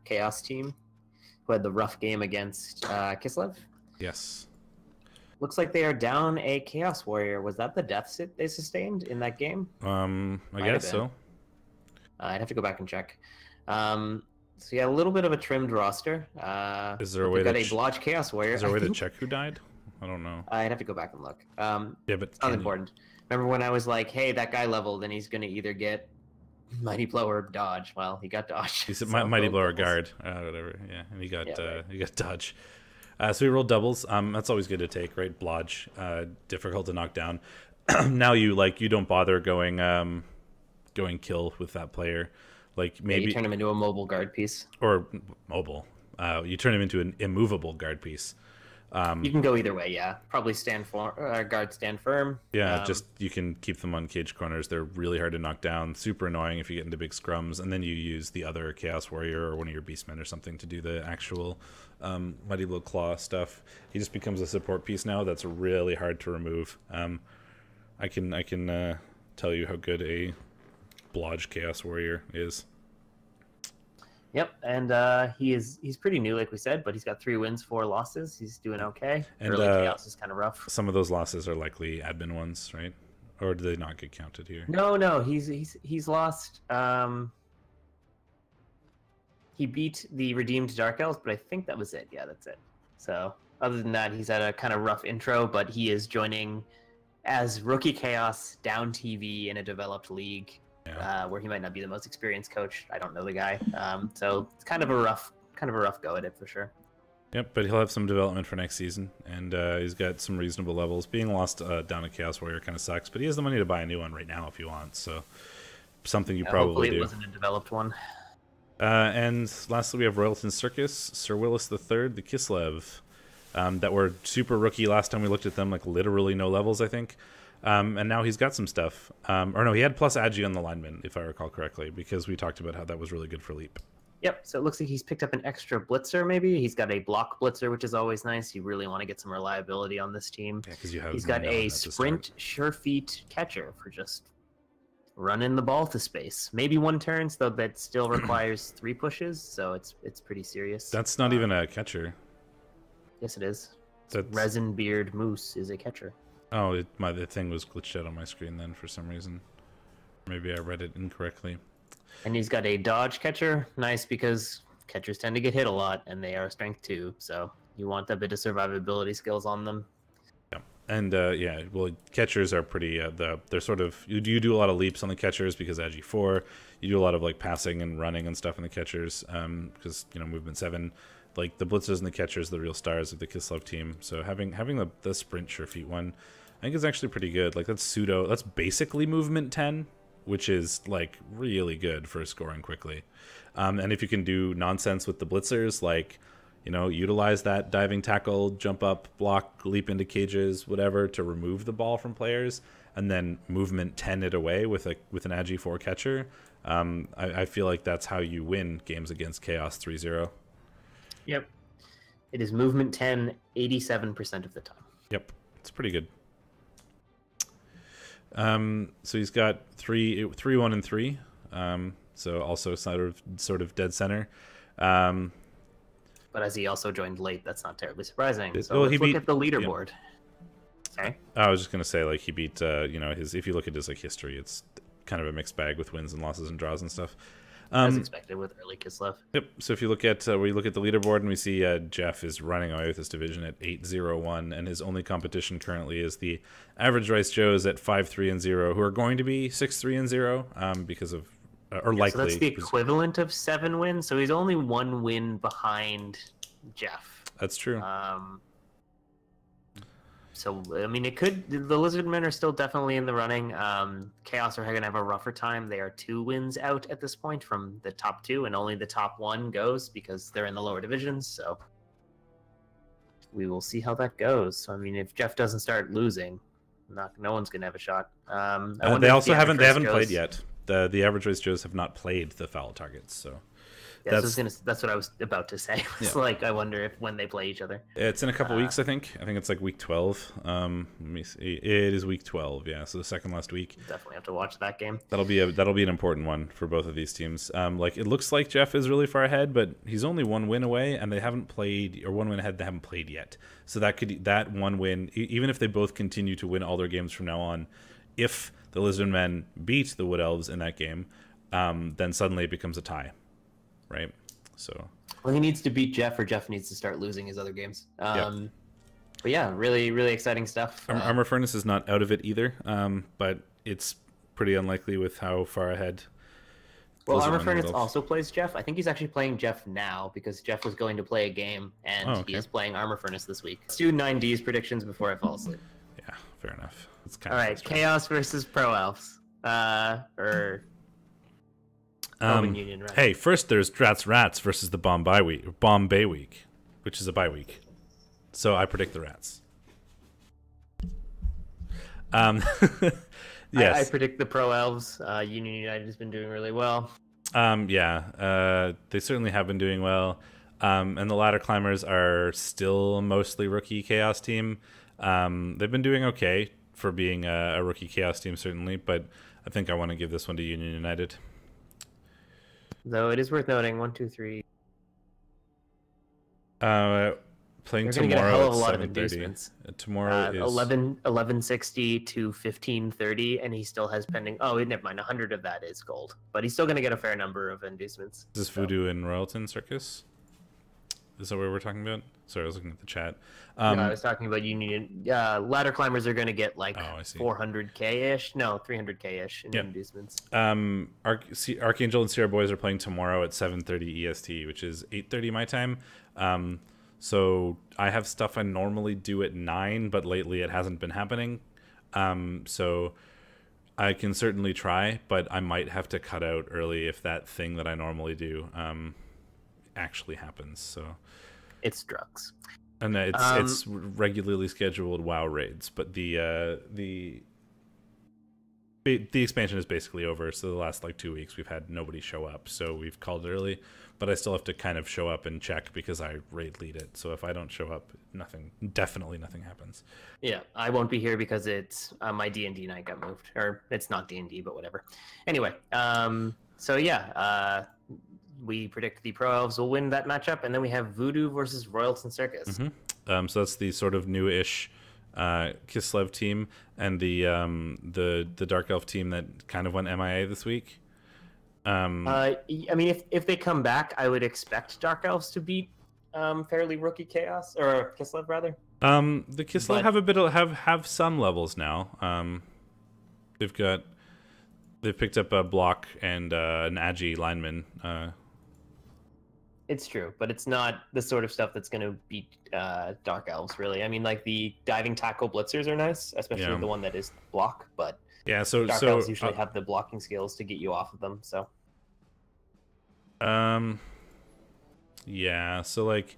Chaos team, who had the rough game against Kislev.
Yes.
Looks like they are down a Chaos Warrior. Was that the death they sustained in that game?
I guess so.
I'd have to go back and check. So yeah, a little bit of a trimmed roster.
Is there a way
got a Blodge Chaos Warrior?
Is there a way to check who died? I don't know.
I'd have to go back and look.
Yeah, but
unimportant. Remember when I was like, hey, that guy leveled, and he's going to either get Mighty Blow or Dodge? Well, he got Dodge.
He said Mighty Blow or Guard. Whatever. Yeah, and he got Dodge. So we rolled doubles. That's always good to take, right? Blodge, difficult to knock down. Now you don't bother going kill with that player. Like maybe
you turn him into a mobile guard piece.
Or mobile. You turn him into an immovable guard piece.
You can go either way, yeah. Probably guard stand firm.
Yeah, just you can keep them on cage corners. They're really hard to knock down. Super annoying if you get into big scrums, and then you use the other Chaos Warrior or one of your Beastmen or something to do the actual Mighty Blow Claw stuff. He just becomes a support piece now. That's really hard to remove. I can tell you how good a Blodge Chaos Warrior is.
Yep, and he's pretty new, like we said, but he's got 3 wins, 4 losses. He's doing okay.
And
early chaos is kind of rough.
Some of those losses are likely admin ones, right? Or do they not get counted here?
No, he's lost. He beat the redeemed Dark Elves, but I think that was it. Yeah, that's it. So Other than that, he's had a kind of rough intro, but he is joining as Rookie Chaos down TV in a developed league, where he might not be the most experienced coach. I don't know the guy, so it's kind of a rough go at it for sure.
Yep, but he'll have some development for next season, and he's got some reasonable levels. Being lost down to Chaos Warrior kind of sucks, but he has the money to buy a new one right now if he wants. So something you probably
hopefully
do.
It wasn't a developed one.
And lastly, we have Royalton Circus, Sir Willis III, the Kislev, that were super rookie last time we looked at them, like literally no levels, I think. And now he's got some stuff. Or no, he had plus Agi on the lineman, if I recall correctly, because we talked about how that was really good for Leap.
Yep, so it looks like he's picked up an extra blitzer, maybe. He's got a block blitzer, which is always nice. You really want to get some reliability on this team.
Yeah, because you have.
He's got a sprint, sure feet catcher for just running the ball to space. Maybe one turn, so that still requires 3 pushes, so it's pretty serious.
That's not even a catcher.
Yes, it is.
That's...
Resin Beard Moose is a catcher.
Oh, the thing was glitched out on my screen then for some reason. Maybe I read it incorrectly.
And he's got a dodge catcher. Nice, because catchers tend to get hit a lot, and they are strength 2, so you want a bit of survivability skills on them.
And yeah, well, catchers are pretty. They're sort of you do a lot of leaps on the catchers because Agi 4. You do a lot of like passing and running and stuff in the catchers because movement 7. Like the blitzers and the catchers, are the real stars of the Kislev team. So having the sprint sure feet one, I think is actually pretty good. Like that's basically movement 10, which is like really good for scoring quickly. And if you can do nonsense with the blitzers, like. Utilize that diving tackle, jump up, block, leap into cages, whatever, to remove the ball from players, and then movement 10 it away with an Agi 4 catcher. I feel like that's how you win games against Chaos 3-0.
Yep. It is movement 10 87% of the time.
Yep. It's pretty good. So he's got 3, 1, and 3. So also sort of dead center.
But as he also joined late, that's not terribly surprising. So
well,
let's look at the leaderboard. Yeah. Sorry?
I was just going to say, like, he beat, if you look at his, like, history, it's kind of a mixed bag with wins and losses and draws and stuff.
As expected with early Kislev.
Yep. So if you look at the leaderboard and we see Jeff is running away with this division at 8-0-1, and his only competition currently is the Average Rice Joes at 5-3-0, who are going to be 6-3-0 because of likely.
So that's the equivalent of 7 wins. So he's only 1 win behind Jeff.
That's true.
So I mean, the Lizardmen are still definitely in the running. Chaos are going to have a rougher time. They are 2 wins out at this point from the top 2, and only the top 1 goes because they're in the lower divisions. So we will see how that goes. So I mean, if Jeff doesn't start losing, no one's going to have a shot.
They haven't played yet. The Average Race Joes have not played the foul targets, so
yeah, that's what I was about to say. It's like I wonder when they play each other.
It's in a couple weeks, I think. I think it's like week 12. Let me see. It is week 12. Yeah, so the second last week.
Definitely have to watch that game.
That'll be an important one for both of these teams. Like it looks like Jeff is really far ahead, but he's only 1 win away, and they haven't played, or 1 win ahead. They haven't played yet. So that 1 win, even if they both continue to win all their games from now on, if the Lizardmen beat the Wood Elves in that game, then suddenly it becomes a tie, right? So,
well, he needs to beat Jeff, or Jeff needs to start losing his other games. But yeah, really, really exciting stuff.
Armor Furnace is not out of it either, but it's pretty unlikely with how far ahead.
Well, Armor Furnace also plays Jeff. I think he's actually playing Jeff now because Jeff was going to play a game, and he is playing Armor Furnace this week. Let's do 9Ds predictions before I fall asleep.
Yeah, fair enough. It's
all right, Chaos versus Pro Elves. Union, right?
Hey, first there's Rats versus the Bombay week, which is a bye week. So I predict the Rats. Yes.
I predict the Pro Elves. Union United has been doing really well.
They certainly have been doing well. And the Ladder Climbers are still a mostly rookie Chaos team. They've been doing okay for being a rookie Chaos team, certainly, but I think I want to give this one to Union United.
Though it is worth noting, 1, 2, 3.
Playing tomorrow at 7:30. Tomorrow is
1160 to 1530, and he still has pending. Oh, never mind. 100 of that is gold, but he's still going to get a fair number of inducements.
This is Voodoo and Royalton Circus. Is that what we're talking about? Sorry, I was looking at the chat.
No, I was talking about you needed ladder climbers are going to get like 400k-ish, no, 300k-ish in inducements.
Archangel and CRBoyz are playing tomorrow at 7:30 EST, which is 8:30 my time. So I have stuff I normally do at 9, but lately it hasn't been happening. So I can certainly try, but I might have to cut out early if that thing that I normally do actually happens. So
it's drugs.
And it's regularly scheduled WoW raids, but the expansion is basically over. So the last like 2 weeks we've had nobody show up, so we've called it early. But I still have to kind of show up and check because I raid lead it. So if I don't show up, definitely nothing happens.
Yeah, I won't be here because it's my D&D night got moved, or it's not D&D, but whatever. Anyway, so yeah. We predict the Pro Elves will win that matchup, and then we have Voodoo versus Royalton Circus.
So that's the sort of new-ish Kislev team, and the Dark Elf team that kind of went MIA this week.
I mean, if they come back, I would expect Dark Elves to beat fairly rookie Chaos, or Kislev rather.
The Kislev have some levels now. They've picked up a block and an Agi lineman.
It's true, but it's not the sort of stuff that's going to beat Dark Elves, really. I mean, like the diving tackle blitzers are nice, especially the one that is block, but Dark Elves usually have the blocking skills to get you off of them, so.
Yeah, so like,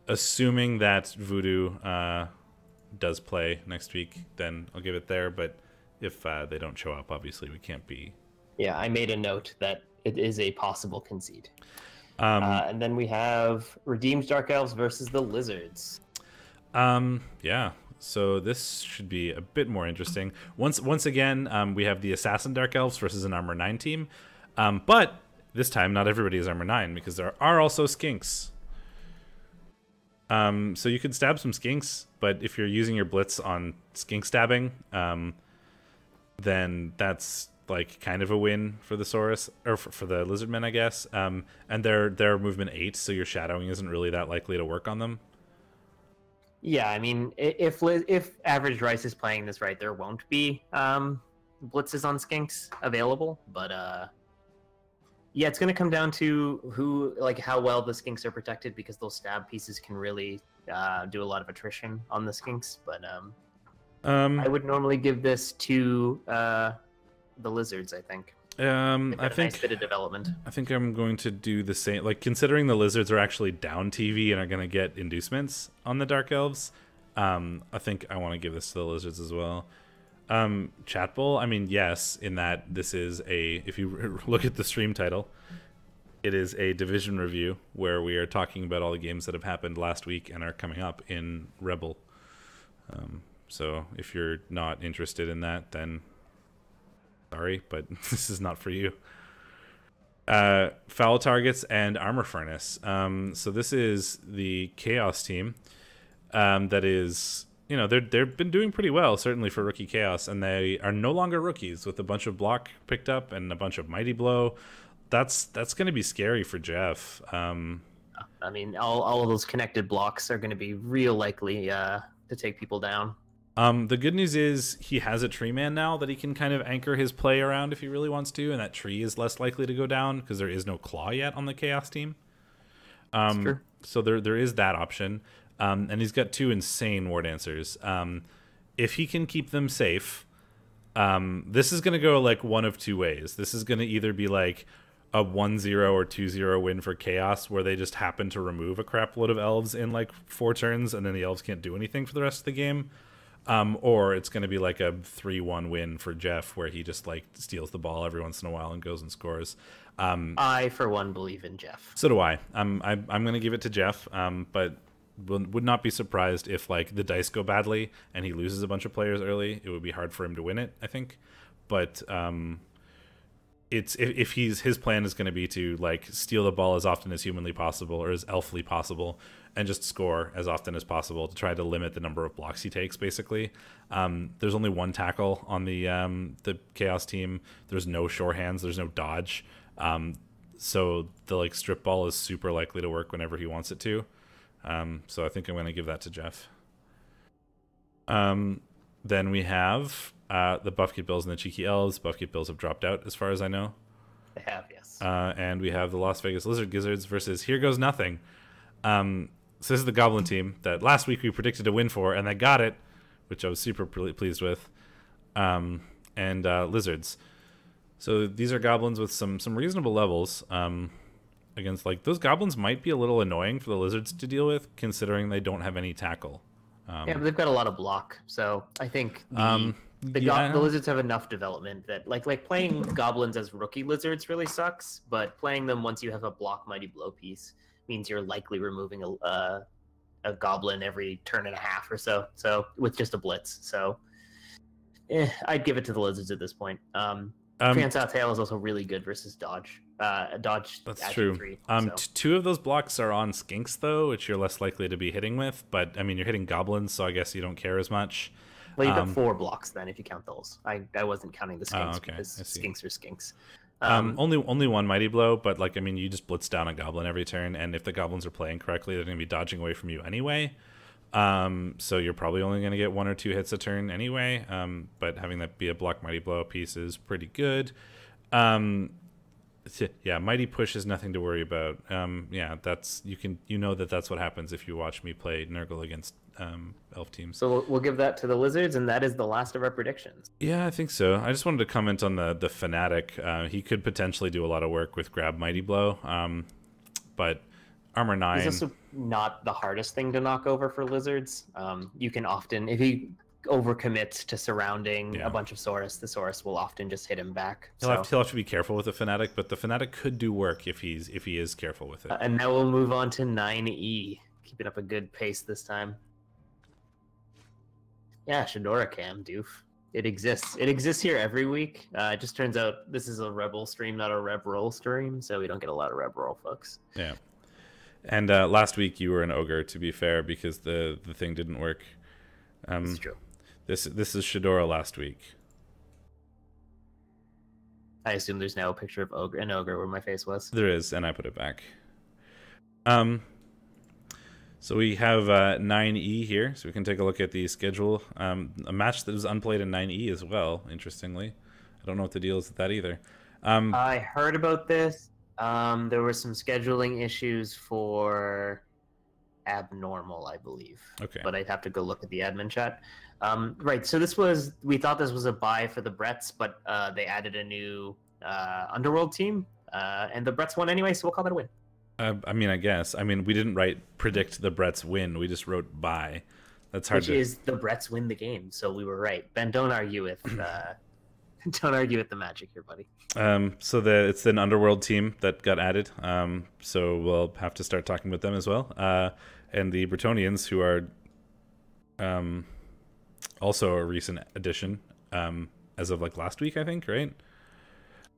assuming that Voodoo does play next week, then I'll give it there, but if they don't show up, obviously we can't be...
Yeah, I made a note that it is a possible concede. And then we have Redeemed Dark Elves versus the Lizards.
Yeah, so this should be a bit more interesting. Once again, we have the Assassin Dark Elves versus an Armor 9 team. But this time, not everybody is Armor 9, because there are also Skinks. So you could stab some Skinks, but if you're using your Blitz on Skink stabbing, then that's like kind of a win for the Saurus, or for the Lizardmen, I guess. And they're movement 8, so your shadowing isn't really that likely to work on them.
Yeah, I mean, if Average Rice is playing this right, there won't be blitzes on Skinks available. But yeah, it's going to come down to how well the Skinks are protected, because those stab pieces can really do a lot of attrition on the Skinks. But I would normally give this to the Lizards, I think.
I think
nice bit of development.
I think I'm going to do the same. Like, considering the Lizards are actually down TV and are going to get inducements on the Dark Elves, I think I want to give this to the Lizards as well. Chat Bowl, I mean, yes, in that this is if you look at the stream title, it is a division review where we are talking about all the games that have happened last week and are coming up in REBBL. So if you're not interested in that, then sorry, but this is not for you. Foul targets and armor furnace. So this is the Chaos team. That is, they've been doing pretty well, certainly for rookie Chaos, and they are no longer rookies with a bunch of block picked up and a bunch of mighty blow. That's going to be scary for Jeff. I
mean, all of those connected blocks are going to be real likely to take people down.
The good news is he has a tree man now that he can kind of anchor his play around if he really wants to, and that tree is less likely to go down because there is no claw yet on the Chaos team.
Sure.
So there is that option. And he's got 2 insane War Dancers. If he can keep them safe, this is going to go like one of 2 ways. This is going to either be like a 1-0 or 2-0 win for Chaos, where they just happen to remove a crap load of elves in like 4 turns, and then the elves can't do anything for the rest of the game. Or it's going to be like a 3-1 win for Jeff, where he just like steals the ball every once in a while and goes and scores.
I, for one, believe in Jeff.
So do I. I'm going to give it to Jeff, but would not be surprised if like the dice go badly and he loses a bunch of players early. It would be hard for him to win it, I think. But it's if his plan is going to be to like steal the ball as often as humanly possible or as elfly possible, and just score as often as possible to try to limit the number of blocks he takes, basically. There's only 1 tackle on the Chaos team. There's no sure hands. There's no dodge. So the like strip ball is super likely to work whenever he wants it to. So I think I'm going to give that to Jeff. Then we have the Buffkit Bills and the Cheeky Elves. Buffkit Bills have dropped out, as far as I know.
They have, yes.
And we have the Las Vegas Lizard Gizzards versus Here Goes Nothing. So this is the Goblin team that last week we predicted a win for, and they got it, which I was super pleased with. And Lizards. So these are Goblins with some reasonable levels. Against, like, those Goblins might be a little annoying for the Lizards to deal with, considering they don't have any tackle.
Yeah, but they've got a lot of block, so I think the Lizards have enough development that like playing Goblins as rookie Lizards really sucks, but playing them once you have a block Mighty Blow piece means you're likely removing a Goblin every turn and a half or so. So with just a blitz, so I'd give it to the Lizards at this point. Prehensile Tail is also really good versus Dodge. Dodge.
That's true.
3,
so. Two of those blocks are on Skinks, though, which you're less likely to be hitting with. But I mean, you're hitting Goblins, so I guess you don't care as much.
Well, you've got 4 blocks then if you count those. I wasn't counting the Skinks because Skinks are Skinks.
Only one Mighty Blow, but like I mean, you just blitz down a Goblin every turn, and if the Goblins are playing correctly, they're going to be dodging away from you anyway. So you're probably only going to get 1 or 2 hits a turn anyway. But having that be a block Mighty Blow piece is pretty good. Yeah, Mighty Push is nothing to worry about. Yeah, that's that's what happens if you watch me play Nurgle against elf teams.
So we'll give that to the Lizards, and that is the last of our predictions.
Yeah, I think so. I just wanted to comment on the Fanatic. He could potentially do a lot of work with Grab Mighty Blow, but Armor 9.
He's also not the hardest thing to knock over for Lizards. You can often, if he overcommits to surrounding a bunch of Saurus, the Saurus will often just hit him back.
He'll have to be careful with the Fanatic, but the Fanatic could do work if he is careful with it.
And now we'll move on to 9E. Keeping up a good pace this time. Yeah, Shadorra Cam, doof. It exists. It exists here every week. It just turns out this is a REBBL stream, not a REBRL stream, so we don't get a lot of REBRL folks.
Yeah. And last week you were an ogre, to be fair, because the thing didn't work.
That's true.
This is Shadorra last week.
I assume there's now a picture of an ogre where my face was.
There is, and I put it back. So we have 9E here, so we can take a look at the schedule. A match that was unplayed in 9E as well, interestingly. I don't know what the deal is with that either.
I heard about this. There were some scheduling issues for Abnormal, I believe.
Okay.
But I'd have to go look at the admin chat. Right, so we thought this was a buy for the Bretts, but they added a new Underworld team, and the Bretts won anyway, so we'll call that a win.
I mean, I guess. I mean, we didn't predict the Bretts win. We just wrote buy. That's hard.
Which is the Bretts win the game, so we were right. Ben, don't argue with don't argue with the magic here, buddy.
So it's an Underworld team that got added. So we'll have to start talking with them as well. And the Bretonnians, who are also a recent addition, as of like last week, I think, right?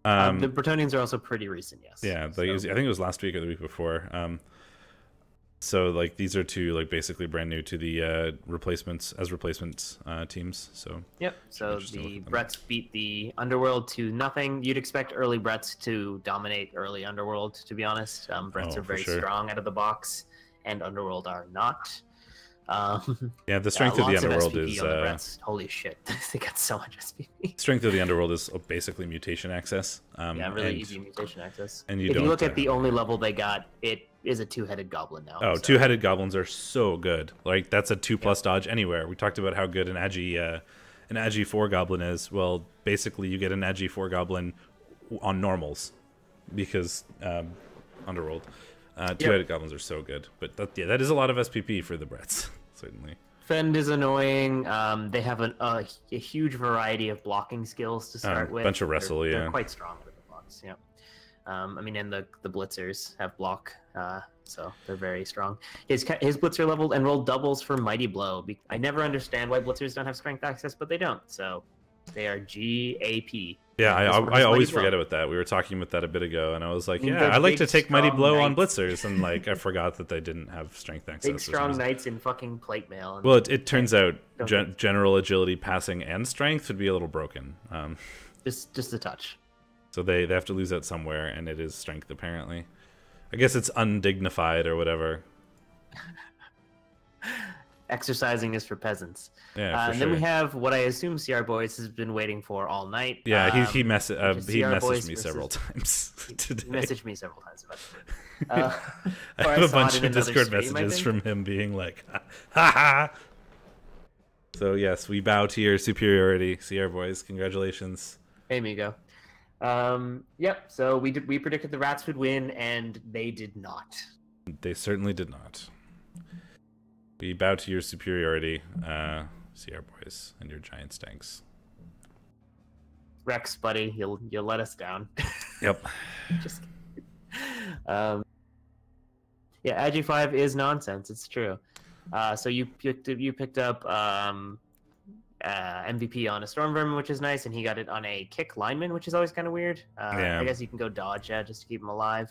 The Bretonnians are also pretty recent, yes.
Yeah, I think it was last week or the week before. So like these are two like basically brand new to the replacement teams. So
yep. So the Bretts beat the Underworld to nothing. You'd expect early Bretts to dominate early Underworld. To be honest, Bretts are very strong out of the box, and Underworld are not.
Yeah, the strength of the Underworld
is holy shit. They got so much SPP.
Strength of the Underworld is basically mutation access.
Yeah, really easy mutation access.
And
if you look at the only level they got, it is a 2-headed goblin now.
Oh, so. 2-headed goblins are so good. Like that's a 2+ dodge anywhere. We talked about how good an Agi 4 goblin is. Well, basically you get an Agi 4 goblin on normals because Underworld. 2-headed goblins are so good, but that is a lot of SPP for the Bretts, certainly.
Fend is annoying. They have a huge variety of blocking skills to start with.
A bunch of wrestle,
they're quite strong with the blocks. Yeah. I mean, and the Blitzers have block, so they're very strong. His Blitzer leveled and rolled doubles for Mighty Blow. I never understand why Blitzers don't have strength access, but they don't. So they are GAP.
Yeah, I always forget about that. We were talking about that a bit ago, and I was like, yeah, I like to take Mighty Blow on Blitzers, and like I forgot that they didn't have strength access.
Big strong knights in fucking plate mail.
Well, it turns out general agility, passing, and strength would be a little broken.
Just a touch.
So they have to lose that somewhere, and it is strength apparently. I guess it's undignified or whatever.
Exercising is for peasants.
Yeah, for
and
sure.
then we have what I assume CRBoyz has been waiting for all night.
Yeah, he messaged me
versus-
several times today.
He messaged me several times about it.
I
or
have a
saw it
bunch
in
of
another
Discord
stream, I
messages
think.
from him being like, ha ha. So yes, we bow to your superiority, CRBoyz. Congratulations.
Hey, Migo. Yep. So we predicted the Rats would win, and they did not.
They certainly did not. We bow to your superiority, CRBoyz, and your giant stanks.
Rex, buddy, you'll let us down.
Yep.
Just kidding. Yeah, Agi5 is nonsense. It's true. So you picked up MVP on a Storm Vermin, which is nice, and he got it on a Kick Lineman, which is always kind of weird.
Yeah.
I guess you can go dodge just to keep him alive.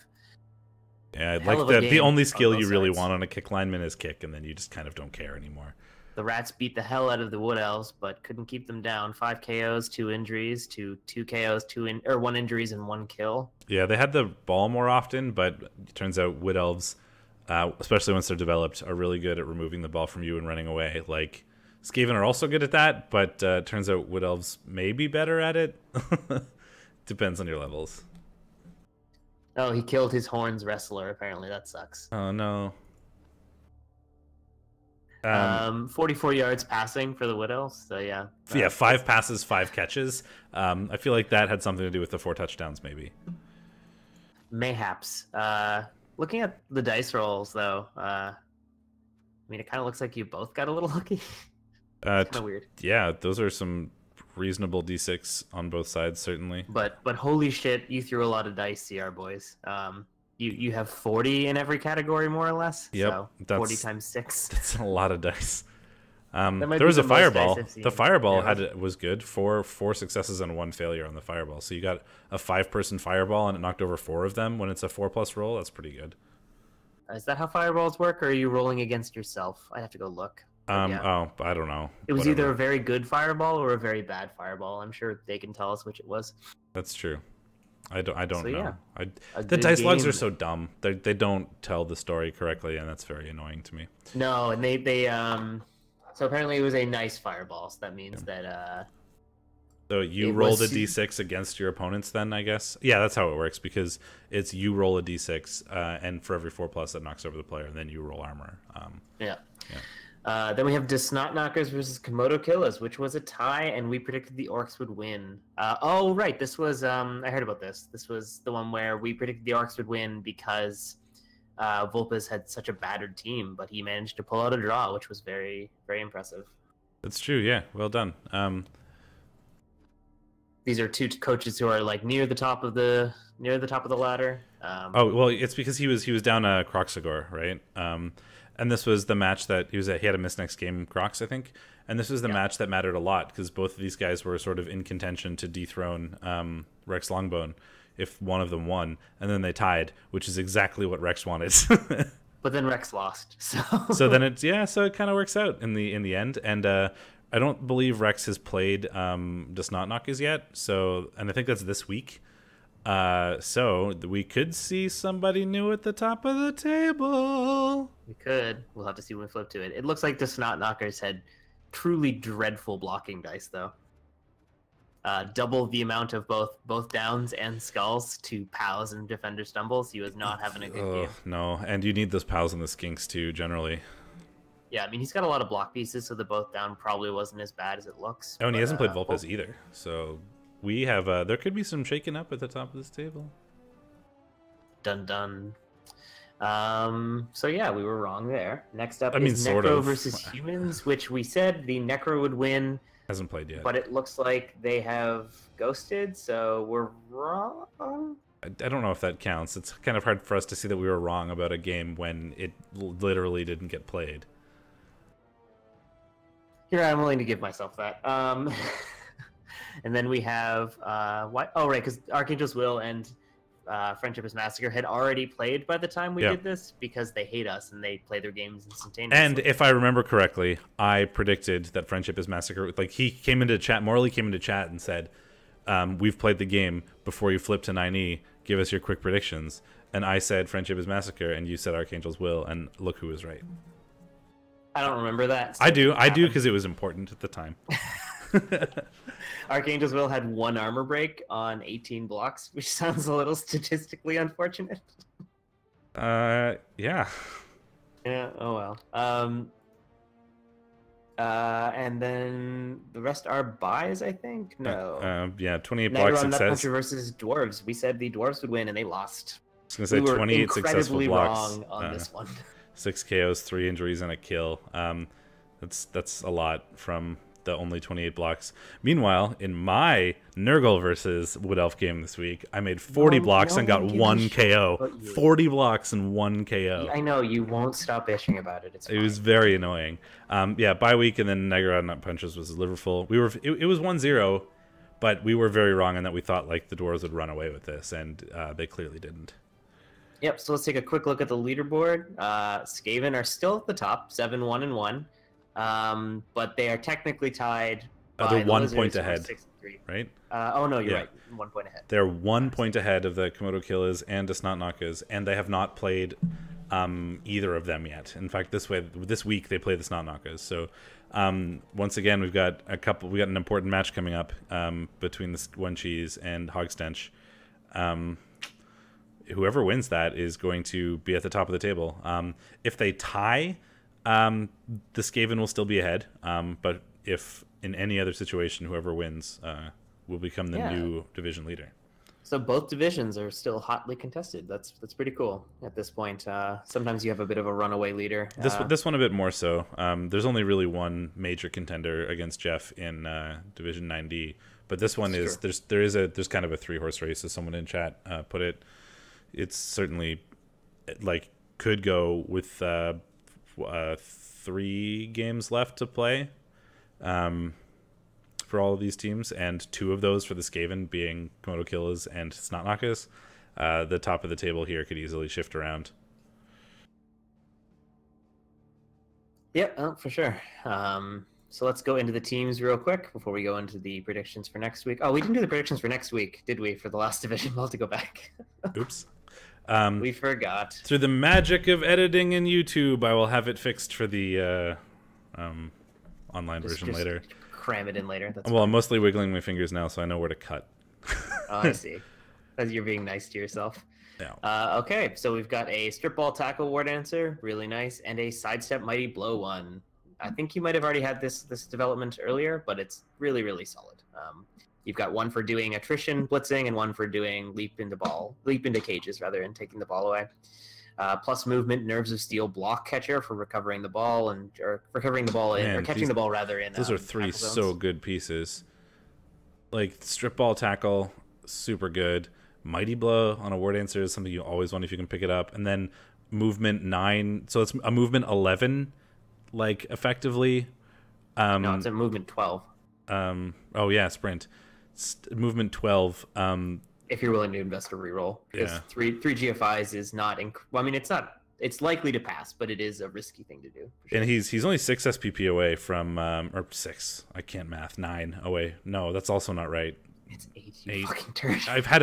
Yeah,
Hell
like
of a
the
game
only
on
skill
both
you really
sides.
want on a kick lineman is kick, and then you just kind of don't care anymore.
The Rats beat the hell out of the Wood Elves, but couldn't keep them down. 5 KOs, 2 injuries, to 2 KOs, 1 injuries, and 1 kill.
Yeah, they had the ball more often, but it turns out Wood Elves, especially once they're developed, are really good at removing the ball from you and running away. Like, Skaven are also good at that, but turns out Wood Elves may be better at it. Depends on your levels.
Oh, he killed his Horns wrestler, apparently. That sucks.
Oh, no.
44 yards passing for the Wood Elves, so yeah.
Yeah, 5 passes, 5 catches. I feel like that had something to do with the 4 touchdowns, maybe.
Mayhaps. Looking at the dice rolls, though, I mean, it kind of looks like you both got a little lucky. It's kind of weird.
Yeah, those are some reasonable D6 on both sides, certainly.
But holy shit, you threw a lot of dice, CRBoyz. You have 40 in every category, more or less.
Yep,
So
that's
40 times 6.
That's a lot of dice.
might
There
be
was a
the most
fireball.
dice I've seen.
The fireball
Yeah.
was good. Four successes and 1 failure on the fireball. So you got a 5-person fireball and it knocked over 4 of them when it's a 4+ roll. That's pretty good.
Is that how fireballs work, or are you rolling against yourself? I have to go look. But yeah.
Oh, I don't know.
It was
Whatever.
either a very good fireball or a very bad fireball. I'm sure they can tell us which it was.
That's true. I don't
So,
know.
yeah. A
The
good
dice logs
game.
are so dumb. They don't tell the story correctly, and that's very annoying to me.
No, and they so apparently it was a nice fireball, so that means that
So you
It
rolled a
was-
d6 against your opponents then, I guess? Yeah, that's how it works, because it's you roll a d6, and for every 4+ that knocks over the player, and then you roll armor.
yeah.
Yeah.
Then we have Desnot Knockers versus Komodo Killers, which was a tie, and we predicted the Orcs would win. Oh, right, this was I heard about this. This was the one where we predicted the Orcs would win because Vulpes had such a battered team, but he managed to pull out a draw, which was very, very impressive.
That's true, yeah. Well done.
These are 2 coaches who are like near the top of the ladder.
Oh, well, it's because he was down Croxagore, right? And this was the match that he had a miss next game, Crocs, I think. And this was the match that mattered a lot because both of these guys were sort of in contention to dethrone Rex Longbone if one of them won, and then they tied, which is exactly what Rex wanted.
But then Rex lost, so
So then so it kind of works out in the end. And I don't believe Rex has played Desnot Knockers yet. So, and I think that's this week. So we could see somebody new at the top of the table.
we could. We'll have to see when we flip to it. It looks like the Snot Knockers had truly dreadful blocking dice, though. Double the amount of both downs and skulls to POWs and defender stumbles. He was not having a good game.
No, and you need those pals and the skinks too, generally.
Yeah, I mean, he's got a lot of block pieces, so the both down probably wasn't as bad as it looks.
Oh, and he hasn't played
well,
Vulpes either. So we have there could be some shaking up at the top of this table.
Dun dun. So yeah, we were wrong there. Next up
I mean,
is
sort
Necro
of.
versus Humans, which we said the Necro would win,
Hasn't played yet.
but it looks like they have ghosted, so we're wrong.
I don't know if that counts. It's kind of hard for us to see that we were wrong about a game when it literally didn't get played.
Here, I'm willing to give myself that. And then we have what? Oh, right, because Archangel's Will and Friendship is Massacre had already played by the time we did this because they hate us and they play their games instantaneously.
And if I remember correctly, I predicted that Friendship is Massacre. Like, he came into chat, Morley came into chat and said, we've played the game before you flip to 9E. Give us your quick predictions. And I said Friendship is Massacre, and you said Archangel's Will, and look who was right.
I don't remember that.
I do because it was important at the time.
Archangel's Will had 1 armor break on 18 blocks, which sounds a little statistically unfortunate.
Yeah.
Yeah, oh well. And then the rest are buys, I think? No.
Yeah, 28 blocks
Necro
success.
versus Dwarves. We said the Dwarves would win, and they lost.
I was going to say 28 successful blocks.
Wrong on this one.
6 KOs, 3 injuries, and a kill. That's a lot from the only 28 blocks. Meanwhile, in my Nurgle versus Wood Elf game this week, I made 40 blocks and got 1 KO. 40 blocks and 1 KO.
I know, you won't stop bitching about it.
It was very annoying. Yeah, bye week and then Negro Nut Punches was Liverpool. It was 1-0, but we were very wrong in that we thought like the Dwarves would run away with this, and they clearly didn't.
Yep, so let's take a quick look at the leaderboard. Skaven are still at the top, 7-1-1. But they are technically tied.
They're 1 point ahead, right?
Oh no, you're right. 1 point ahead.
They're 1 point ahead of the Komodo Killas and the Snotnockas, and they have not played either of them yet. In fact, this week they play the Snotnockas. So once again, we've got an important match coming up between the One Cheese and Hogstench. Whoever wins that is going to be at the top of the table. If they tie, the Skaven will still be ahead, but if in any other situation, whoever wins will become the new division leader.
So both divisions are still hotly contested. That's pretty cool at this point. Sometimes you have a bit of a runaway leader.
This one a bit more so. There's only really one major contender against Jeff in Division 9D, but this one is there's kind of a 3-horse race, as someone in chat put it. It's certainly like could go with 3 games left to play for all of these teams, and 2 of those for the Skaven being Komodo Killas and Snotnockas. The top of the table here could easily shift around.
Yeah, for sure. So let's go into the teams real quick before we go into the predictions for next week. Oh, we didn't do the predictions for next week, did we, for the last division? We'll have to go back.
Oops.
We forgot.
Through the magic of editing in YouTube, I will have it fixed for the online version later.
Cram it in later. That's
well,
fine.
I'm mostly wiggling my fingers now, so I know where to cut.
Oh, I see. As you're being nice to yourself.
Yeah.
Okay, so we've got a strip ball tackle war dancer, really nice, and a sidestep mighty blow one. I think you might have already had this development earlier, but it's really, really solid. You've got one for doing attrition blitzing and one for doing leap into cages rather, and taking the ball away. Plus movement, nerves of steel, block catcher for recovering the ball or catching the ball rather in.
Those are 3 so good pieces. Like strip ball tackle, super good. Mighty blow on a war dancer is something you always want if you can pick it up, and then movement 9. So it's a movement 11, like effectively.
No, it's a movement 12.
Oh yeah, sprint. Movement 12.
If you're willing to invest a reroll, because 3 GFIs is not. I mean, it's not. It's likely to pass, but it is a risky thing to do.
Sure. And he's only 6 SPP away from or 6. I can't math. 9 away. No, that's also not right.
It's 8. You fucking turd.
I had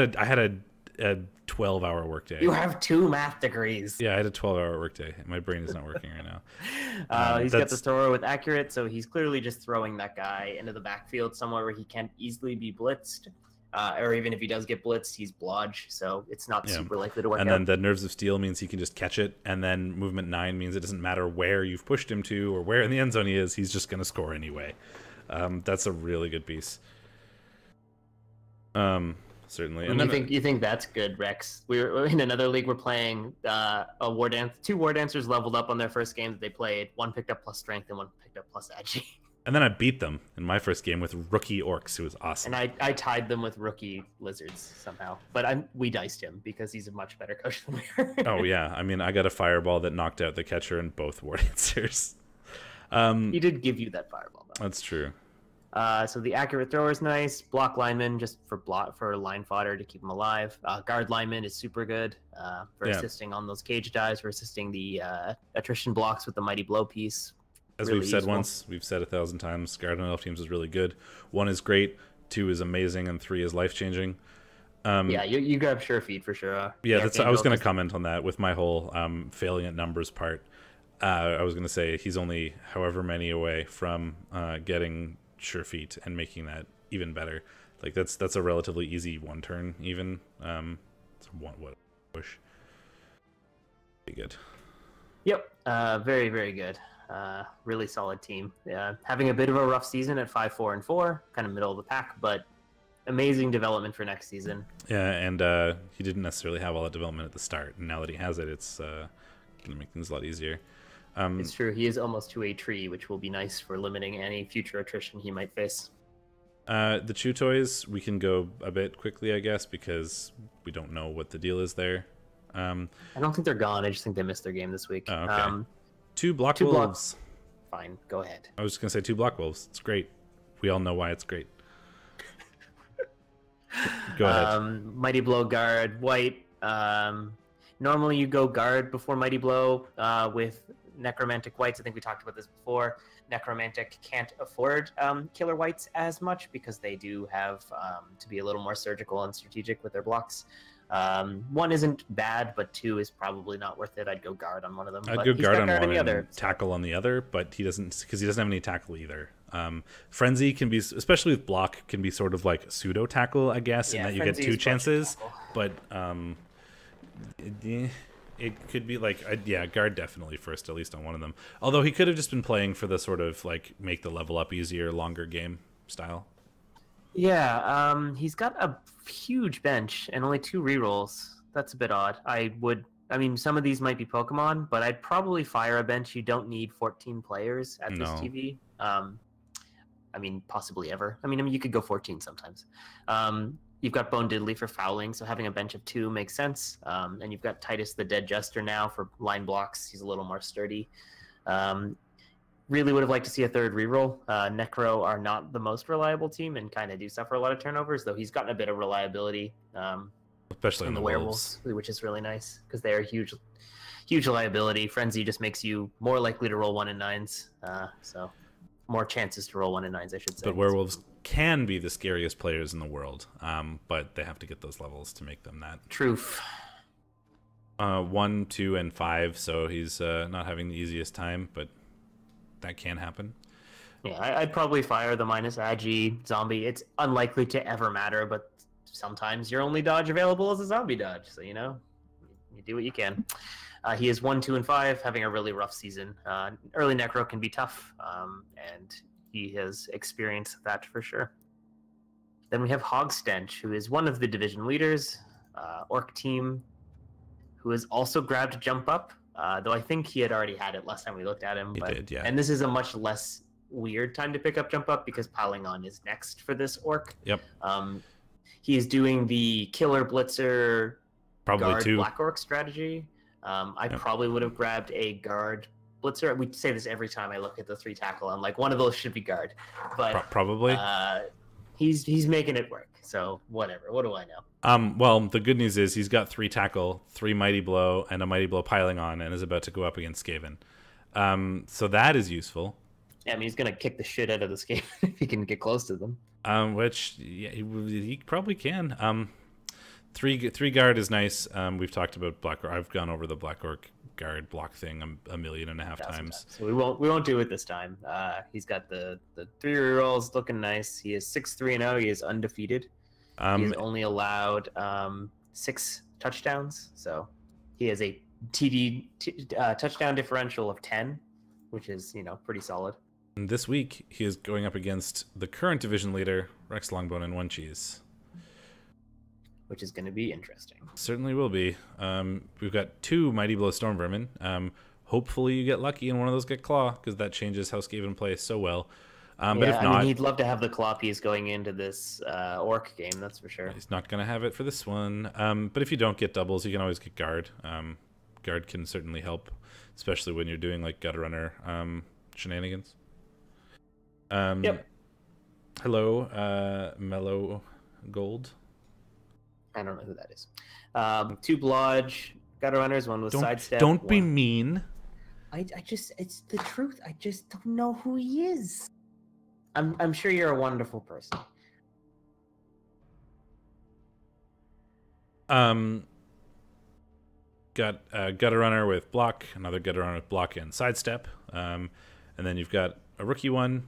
a 12-hour workday.
You have 2 math degrees.
Yeah, I had a 12-hour workday. My brain is not working right now.
He's got the thrower with accurate, so he's clearly just throwing that guy into the backfield somewhere where he can't easily be blitzed. Or even if he does get blitzed, he's blodge, so it's not super likely to work out.
And then the Nerves of Steel means he can just catch it, and then Movement 9 means it doesn't matter where you've pushed him to or where in the end zone he is, he's just going to score anyway. That's a really good piece. Certainly.
And you think that's good, Rex? We're in another league. We're playing two war dancers leveled up on their first game that they played. One picked up plus strength and one picked up plus agi.
And then I beat them in my first game with rookie orcs, who was awesome.
And I tied them with rookie lizards somehow. But we diced him because he's a much better coach than we are.
Oh yeah, I mean I got a fireball that knocked out the catcher in both war dancers.
He did give you that fireball though.
That's true.
So the accurate thrower is nice. Block lineman just for line fodder to keep him alive. Guard lineman is super good for assisting on those cage dives, for assisting the attrition blocks with the mighty blow piece.
As really we've said once, we've said 1,000 times, Guard on Elf teams is really good. 1 is great, 2 is amazing, and 3 is life-changing.
Yeah, you grab sure feed for sure.
Yeah, I was going to comment on that with my whole failing at numbers part. I was gonna say he's only however many away from getting Sure Feet and making that even better. Like that's a relatively easy one turn even. It's one what push. Be good.
Yep. Very, very good. Really solid team. Having a bit of a rough season at 5-4-4, kind of middle of the pack, but amazing development for next season.
Yeah, and he didn't necessarily have all that development at the start, and now that he has it, it's gonna make things a lot easier.
It's true. He is almost to a tree, which will be nice for limiting any future attrition he might face.
The Chew Toys, we can go a bit quickly, I guess, because we don't know what the deal is there.
I don't think they're gone. I just think they missed their game this week.
Oh, okay. Two Block Wolves.
Fine, go ahead.
I was just gonna say 2 Block Wolves. It's great. We all know why it's great. Go ahead.
Mighty Blow Guard, white. Normally you go guard before Mighty Blow with Necromantic whites. I think we talked about this before. Necromantic can't afford killer whites as much because they do have to be a little more surgical and strategic with their blocks. 1 isn't bad, but 2 is probably not worth it. I'd go guard on one of them.
I'd go guard on one
and
other. Tackle on the other, but he doesn't, because he doesn't have any tackle either. Frenzy can be, especially with block, can be sort of like pseudo tackle, I guess, in that you get 2 chances. But it could be like, yeah, guard definitely first, at least on one of them. Although he could have just been playing for the sort of like make the level up easier, longer game style.
Yeah, he's got a huge bench and only 2 rerolls. That's a bit odd. I mean, some of these might be Pokemon, but I'd probably fire a bench. You don't need 14 players at this TV. I mean, possibly ever. I mean, you could go 14 sometimes. You've got Bone Diddley for fouling, so having a bench of 2 makes sense. And you've got Titus the Dead Jester now for line blocks. He's a little more sturdy. Really would have liked to see a 3rd reroll. Necro are not the most reliable team and kind of do suffer a lot of turnovers, though he's gotten a bit of reliability.
Especially in
the werewolves, which is really nice because they are huge liability. Frenzy just makes you more likely to roll 1 in 9s, so more chances to roll 1 in 9s, I should say.
But werewolves can be the scariest players in the world, but they have to get those levels to make them that.
Truth.
1, 2, and 5, so he's not having the easiest time, but that can happen.
Yeah, I'd probably fire the minus Agi zombie. It's unlikely to ever matter, but sometimes your only dodge available is a zombie dodge, so you do what you can. He is 1, 2, and 5, having a really rough season. Early Necro can be tough, and he has experienced that for sure. Then we have Hogstench, who is one of the division leaders, Orc team, who has also grabbed Jump Up, though I think he had already had it last time we looked at him.
He did, yeah.
And this is a much less weird time to pick up Jump Up because Piling On is next for this Orc.
Yep.
He is doing the Killer Blitzer
probably
guard
2
Black Orc strategy. I probably would have grabbed a guard blitzer. We say this every time I look at the 3 tackle. I'm like, one of those should be guard, but
probably
he's making it work. So whatever. What do I know?
Well, the good news is he's got 3 tackle, 3 mighty blow, and a mighty blow piling on, and is about to go up against Skaven. So that is useful.
Yeah, I mean, he's gonna kick the shit out of the Skaven if he can get close to them.
Which yeah, he probably can. 3 guard is nice. We've talked about Black Orc. I've gone over the Black Orc guard block thing a 1.5 million times.
So we won't do it this time. He's got the 3 rerolls looking nice. He is 6-3-0. He is undefeated. He's only allowed 6 touchdowns, so he has a touchdown differential of 10, which is pretty solid.
And this week he is going up against the current division leader Rex Longbone and 1 Cheese,
which is going to be interesting.
Certainly will be. We've got 2 Mighty Blow Storm Vermin. Hopefully you get lucky and one of those get Claw, because that changes how Skaven plays so well. But if not,
I mean, he'd love to have the Claw piece going into this Orc game, that's for sure.
He's not going to have it for this one. But if you don't get doubles, you can always get Guard. Guard can certainly help, especially when you're doing like Gutter Runner shenanigans.
Yep.
Hello, Mellow Gold.
I don't know who that is. 2 Blodge, Gutter Runners, one with Sidestep.
Don't be mean.
It's the truth. I just don't know who he is. I'm sure you're a wonderful person.
got a Gutter Runner with block, another Gutter Runner with block and sidestep, and then you've got a rookie one,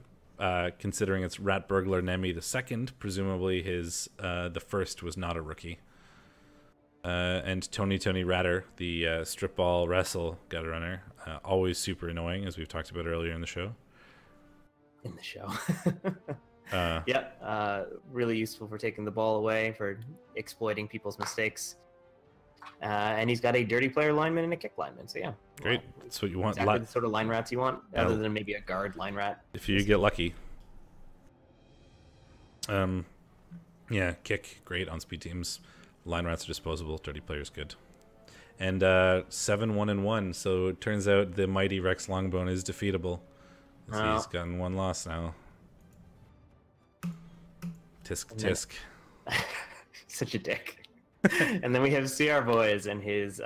considering it's Rat Burglar Nemi the second. Presumably his the first was not a rookie. And Tony Ratter, the strip ball wrestle Gutter Runner, always super annoying, as we've talked about earlier in the show.
Yeah, really useful for taking the ball away, for exploiting people's mistakes. And he's got a dirty player lineman and a kick lineman, so yeah.
Great, that's what you want.
Exactly the sort of line rats you want, other than maybe a guard line rat.
If you get lucky. Yeah, kick, great on speed teams. Line rats are disposable, dirty players good. And 7-1-1, so it turns out the mighty Rex Longbone is defeatable. He's gotten one loss now. Tisk.
Such a dick. And then we have CRBoyz and his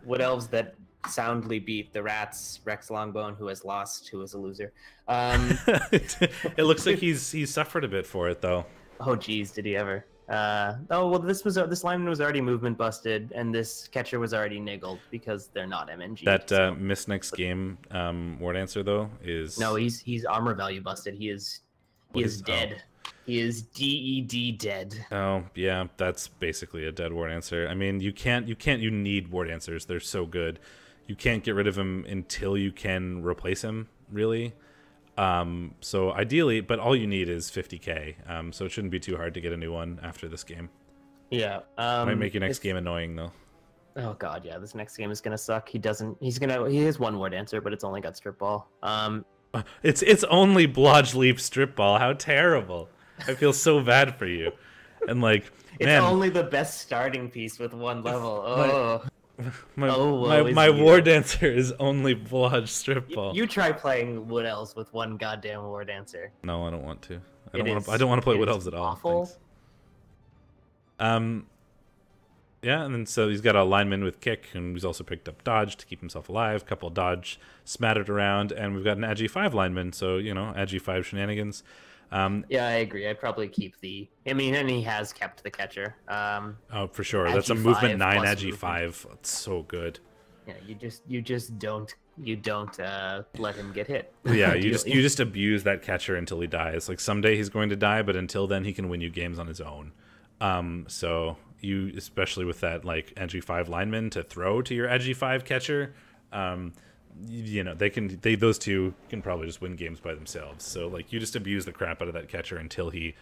wood elves that soundly beat the rats, Rex Longbone, who has lost, who is a loser.
It looks like he's suffered a bit for it, though.
Oh, geez, did he ever? This lineman was already movement busted, and this catcher was already niggled because they're not MNG.
That miss next game Ward Answer, though, is...
No, he's armor value busted. He is dead. He is DED dead.
Oh, yeah, that's basically a dead Ward Answer. I mean, you need Ward Answers. They're so good. You can't get rid of him until you can replace him, really. So ideally, but all you need is 50k. So it shouldn't be too hard to get a new one after this game.
Yeah.
Might make your next game annoying, though.
Oh god, yeah, this next game is gonna suck. He has one Ward Answer, but it's only got strip ball.
It's only Blodge Leap strip ball. How terrible. I feel so bad for you. And like,
it's only the best starting piece with one level. Oh.
My War Dancer is only Blodge strip ball.
You try playing Wood Elves with one goddamn War Dancer.
No, I don't want to. I don't want to play Wood Elves at all.
Awful.
Yeah, and then so he's got a lineman with kick, and he's also picked up dodge to keep himself alive. Couple dodge smattered around, and we've got an Agi 5 lineman, so Agi 5 shenanigans.
Yeah, I agree. I'd probably keep and he has kept the catcher.
Oh, for sure.
Agi
That's a movement 9 Agi
movement.
5. It's so good.
Yeah, you just don't let him get hit.
Yeah, you just abuse that catcher until he dies. Like someday he's going to die, but until then he can win you games on his own. So you, especially with that like Agi 5 lineman to throw to your Agi 5 catcher, those two can probably just win games by themselves. So like you just abuse the crap out of that catcher until he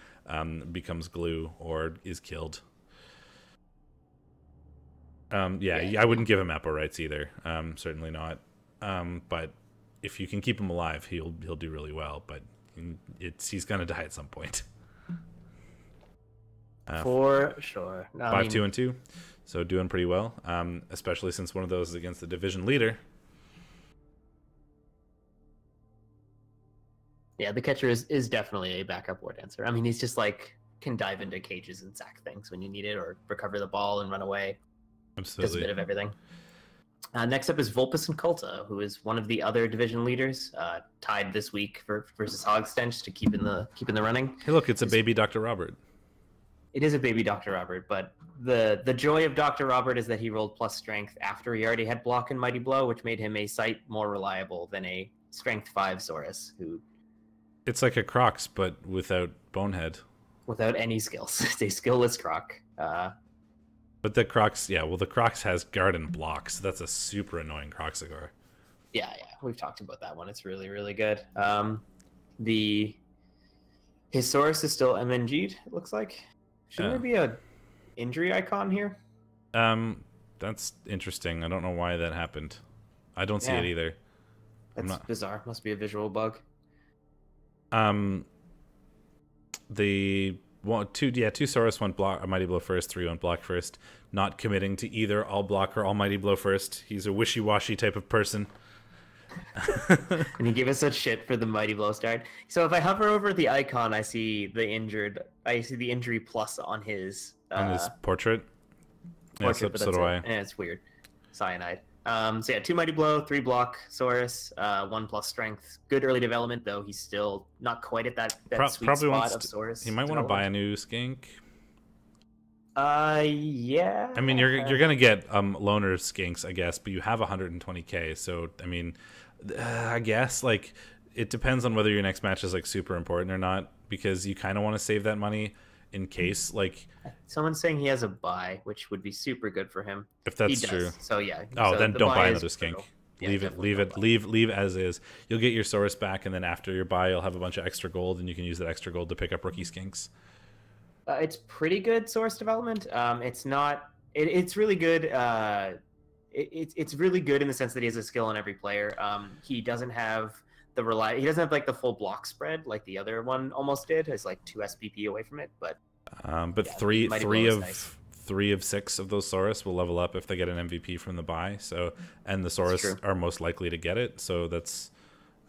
becomes glue or is killed. I wouldn't give him Apo rights either. Certainly not. But if you can keep him alive, he'll do really well. But he's gonna die at some point.
For sure.
5-2-2, so doing pretty well. Especially since one of those is against the division leader.
Yeah, the catcher is definitely a backup War Dancer. I mean, he's just like can dive into cages and sack things when you need it, or recover the ball and run away.
Absolutely.
Does a bit of everything. Next up is Vulpus and Kulta, who is one of the other division leaders, tied this week versus Hogstench to keep in the running.
Hey, look, it's a baby Dr. Robert.
It is a baby Dr. Robert, but the joy of Dr. Robert is that he rolled plus strength after he already had block and mighty blow, which made him a sight more reliable than a strength 5 Saurus, who...
It's like a Crocs, but without Bonehead.
Without any skills. It's a skillless Croc.
But the Crocs, the Crocs has guard and block, so that's a super annoying Croxigar.
Yeah, we've talked about that one. It's really, really good. His Saurus is still MNG'd, it looks like. Shouldn't there be a injury icon here?
That's interesting. I don't know why that happened. I don't see it either.
That's bizarre. Must be a visual bug.
Two Saurus went block, a Mighty Blow first, 3 went block first. Not committing to either all block or all Mighty Blow first. He's a wishy-washy type of person.
And he gave us such shit for the Mighty Blow start. So if I hover over the icon, I see the injury plus on his
portrait. Yeah, so do I.
And it's weird. Cyanide. 2 Mighty Blow, 3 block Saurus, 1 plus strength. Good early development, though he's still not quite at that sweet spot of Saurus.
He might want to buy a new skink.
Yeah.
I mean, you're gonna get loner skinks, I guess, but you have 120k. So I mean, I guess like it depends on whether your next match is like super important or not, because you kind of want to save that money in case like.
Someone's saying he has a buy, which would be super good for him.
If that's
he does.
true.
So yeah.
Oh,
so
then
the
don't buy
is
another skink.
brutal. Yeah,
leave as is. You'll get your source back, and then after your buy, you'll have a bunch of extra gold, and you can use that extra gold to pick up rookie skinks.
It's pretty good source development. It's not. It's really good. It's really good in the sense that he has a skill on every player. He doesn't have the He doesn't have like the full block spread like the other one almost did. It's like 2 SPP away from it, but.
Yeah, three of 6 of those Saurus will level up if they get an MVP from the buy. So, and the Saurus are most likely to get it. So that's.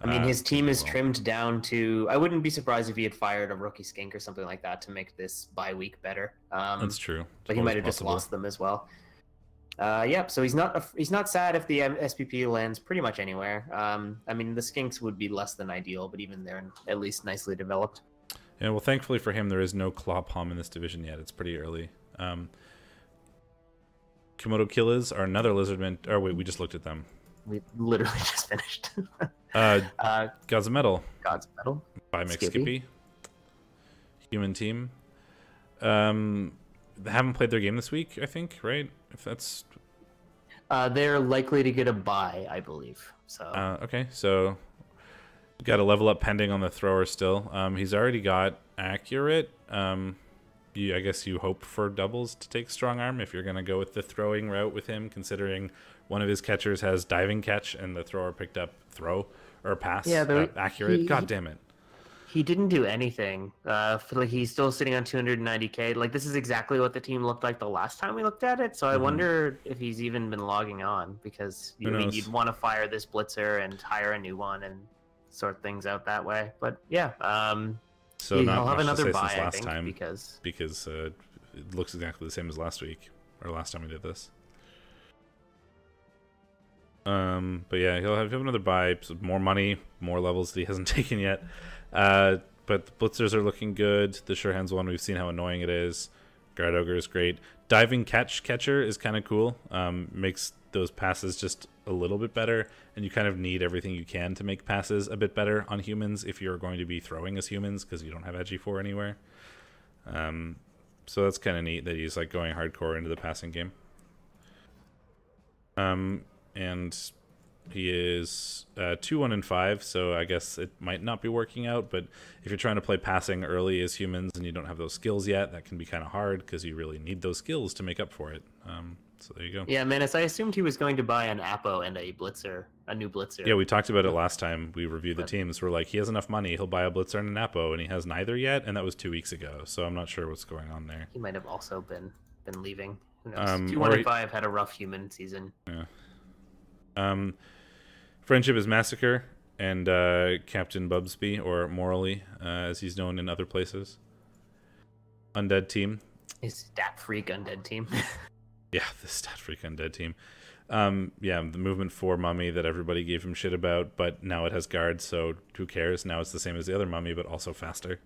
I mean, his team is trimmed down to. I wouldn't be surprised if he had fired a rookie skink or something like that to make this bye week better.
That's true.
But he might have just lost them as well. Yep. So he's not sad if the SPP lands pretty much anywhere. I mean, the skinks would be less than ideal, but even they're at least nicely developed.
Yeah. Well, thankfully for him, there is no claw palm in this division yet. It's pretty early. Komodo Killers are another lizardman. Oh wait, we just looked at them.
We literally just finished.
Gods of Metal.
Gods of Metal.
By Skippy. Human team. They haven't played their game this week, I think, right? If that's.
They're likely to get a bye, I believe. So.
Okay, so got a level up pending on the thrower still. He's already got accurate. I guess you hope for doubles to take strong arm if you're going to go with the throwing route with him, considering one of his catchers has diving catch and the thrower picked up throw or pass. Yeah, accurate. God damn it.
He didn't do anything. He's still sitting on 290k. Like, this is exactly what the team looked like the last time we looked at it. So I wonder if he's even been logging on, because you'd want to fire this blitzer and hire a new one and sort things out that way. But yeah.
So
he'll have another bye,
last
I think,
time
because
it looks exactly the same as last week or last time we did this. But yeah, he'll have another bye, so more money, more levels that he hasn't taken yet. But the blitzers are looking good. The sure hands one, we've seen how annoying it is. Guard Ogre is great. Diving catcher is kind of cool. Makes those passes just a little bit better, and you kind of need everything you can to make passes a bit better on humans if you're going to be throwing as humans, because you don't have Agi4 anywhere. So that's kind of neat that he's like going hardcore into the passing game. And he is 2-1-5, so I guess it might not be working out, but if you're trying to play passing early as humans and you don't have those skills yet, that can be kind of hard because you really need those skills to make up for it. So there you go.
Yeah, Menace, I assumed he was going to buy an Apo and a blitzer, a new blitzer.
Yeah, we talked about it last time we reviewed the teams. We're like, he has enough money, he'll buy a blitzer and an Apo, and he has neither yet, and that was 2 weeks ago, so I'm not sure what's going on there.
He might have also been leaving. Who knows? 2-1-5 had a rough human season.
Yeah. Friendship is Massacre and Captain Bubsby, or Morally, as he's known in other places. Undead team.
His stat freak undead team.
Yeah, the stat freak undead team. Yeah, the movement 4 mummy that everybody gave him shit about, but now it has guards, so who cares? Now it's the same as the other mummy, but also faster.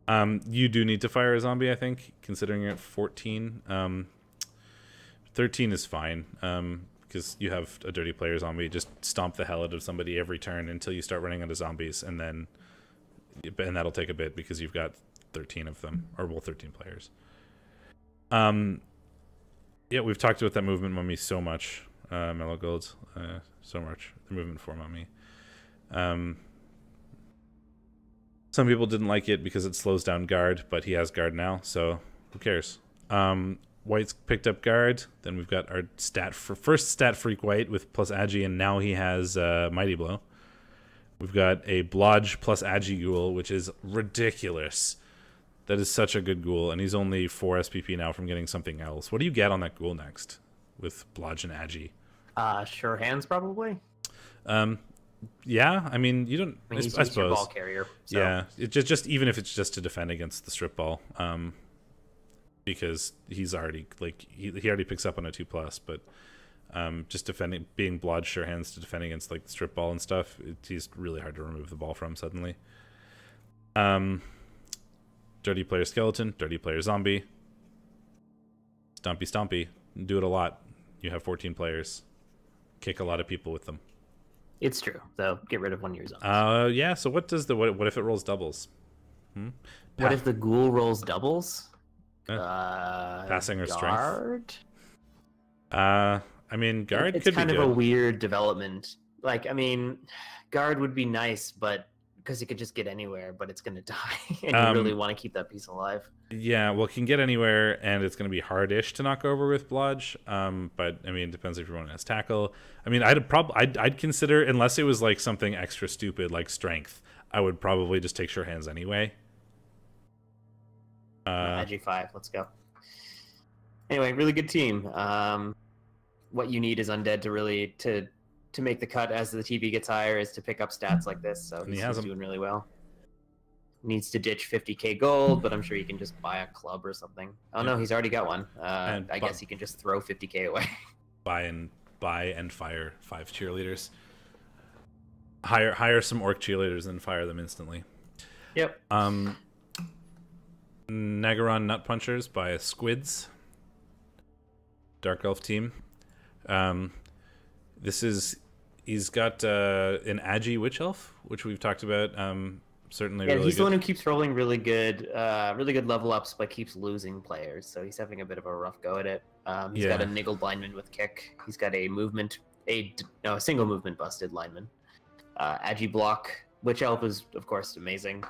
You do need to fire a zombie, I think, considering you're at 14. 13 is fine, because you have a dirty player zombie. Just stomp the hell out of somebody every turn until you start running into zombies, and that'll take a bit because you've got 13 of them, or well, 13 players. Yeah, we've talked about that movement mummy so much, Mellow Gold, so much. The movement 4 mummy. Some people didn't like it because it slows down guard, but he has guard now, so who cares? White's picked up guard. Then we've got our first stat freak White with plus Agi, and now he has Mighty Blow. We've got a Blodge plus Agi ghoul, which is ridiculous. That is such a good ghoul, and he's only 4 SPP now from getting something else. What do you get on that ghoul next with Blodge and Agi?
Sure hands probably.
Yeah, I mean you don't. I suppose
your ball carrier. So.
Yeah, it just even if it's just to defend against the strip ball, because he's already like he already picks up on a 2+, but just defending, being Blodge sure hands to defend against like strip ball and stuff, he's really hard to remove the ball from suddenly. Dirty player skeleton, dirty player zombie. Stompy stompy. Do it a lot. You have 14 players. Kick a lot of people with them.
It's true. So get rid of one of your zones.
Yeah. So what does what if it rolls doubles?
What if the ghoul rolls doubles?
Passing or
guard?
strength? I mean, guard
It's
could be
kind
good.
of a weird development. Like, I mean, guard would be nice, but because it could just get anywhere, but it's going to die, and you really want to keep that piece alive.
Yeah, well, it can get anywhere, and it's going to be hard-ish to knock over with blodge. But I mean, it depends if everyone has tackle. I mean, I'd consider, unless it was like something extra stupid like strength, I would probably just take sure hands anyway.
Ag5, let's go. Anyway, really good team. What you need is Undead to really to make the cut as the TV gets higher is to pick up stats like this. So he's doing really well. Needs to ditch 50k gold, but I'm sure he can just buy a club or something. Oh no, he's already got one. I guess he can just throw 50k away. Buy
and fire 5 cheerleaders. Hire some orc cheerleaders and fire them instantly.
Yep.
Nagaron Nut Punchers by Squids. Dark Elf team. He's got an Agi Witch Elf, which we've talked about. Certainly,
yeah,
really
he's
good.
The one who keeps rolling really good level ups, but keeps losing players. So he's having a bit of a rough go at it. He's got a niggled lineman with kick. He's got a single movement busted lineman. Agi block. Witch Elf is of course amazing.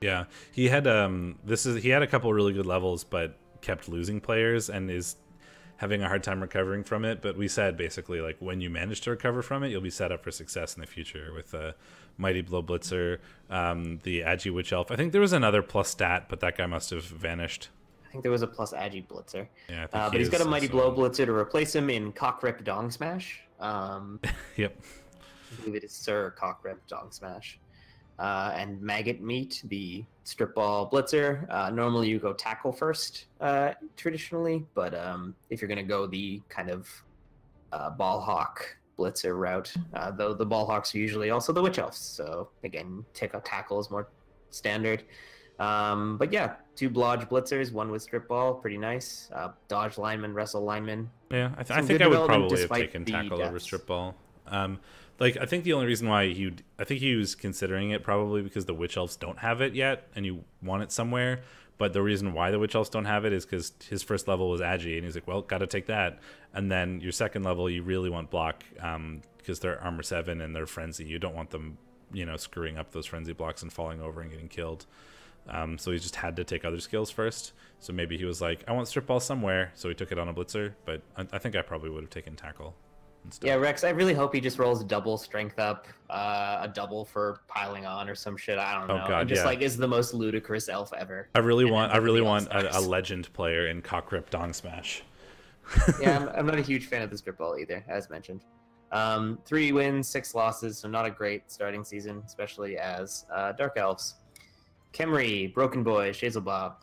Yeah, he had he had a couple really good levels, but kept losing players and is having a hard time recovering from it. But we said basically like when you manage to recover from it, you'll be set up for success in the future with Mighty Blow Blitzer, the Agi Witch Elf. I think there was another plus stat, but that guy must have vanished.
I think there was a plus Agi Blitzer.
Yeah,
but he's got a Mighty Blow Blitzer to replace him in Cockrip Dong Smash.
Yep.
I believe it is Sir Cockrip Dong Smash. And Maggot Meat, the Strip Ball Blitzer. Normally you go tackle first, traditionally, but if you're going to go the kind of Ball Hawk Blitzer route, though the Ball Hawks are usually also the Witch Elves, so again, tackle is more standard. But yeah, 2 Blodge Blitzers, 1 with Strip Ball, pretty nice. Dodge lineman, wrestle lineman.
Yeah, I think I would probably have taken tackle over Strip Ball. Like, I think the only reason why I think he was considering it probably because the Witch Elves don't have it yet, and you want it somewhere. But the reason why the Witch Elves don't have it is because his first level was Agi, and he's like, well, gotta take that. And then your second level, you really want block, because they're armor 7 and they're frenzy. You don't want them, screwing up those frenzy blocks and falling over and getting killed. So he just had to take other skills first. So maybe he was like, I want Strip Ball somewhere, so he took it on a Blitzer. But I think I probably would have taken tackle.
Yeah, Rex, I really hope he just rolls double strength up, a double for piling on or some shit. I don't know.
Oh god,
just is the most ludicrous elf ever.
I really want a legend player in Cockrip Dong Smash.
Yeah, I'm not a huge fan of the Strip Ball either, as mentioned. 3 wins, 6 losses, so not a great starting season, especially as Dark Elves. Khemri, Broken Boy, Shazelbob.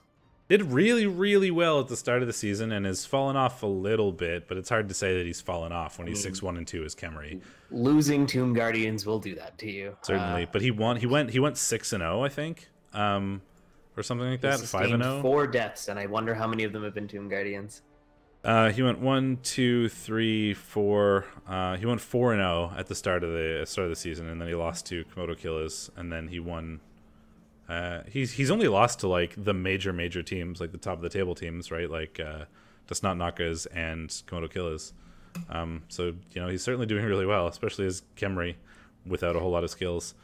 Did really, really well at the start of the season and has fallen off a little bit, but it's hard to say that he's fallen off when he's 6-1-2 as Khemri.
Losing Tomb Guardians will do that to you.
Certainly, but he went 6-0, I think, or something like that. 5-0.
4 deaths, and I wonder how many of them have been Tomb Guardians.
He went 1, 2, 3, 4. He went 4-0 at the start of the season, and then he lost to Komodo Killers, and then he won. He's only lost to like the major teams, like the top of the table teams, right? Like Desnot Nakas and Komodo Killers. So he's certainly doing really well, especially as Khemri without a whole lot of skills.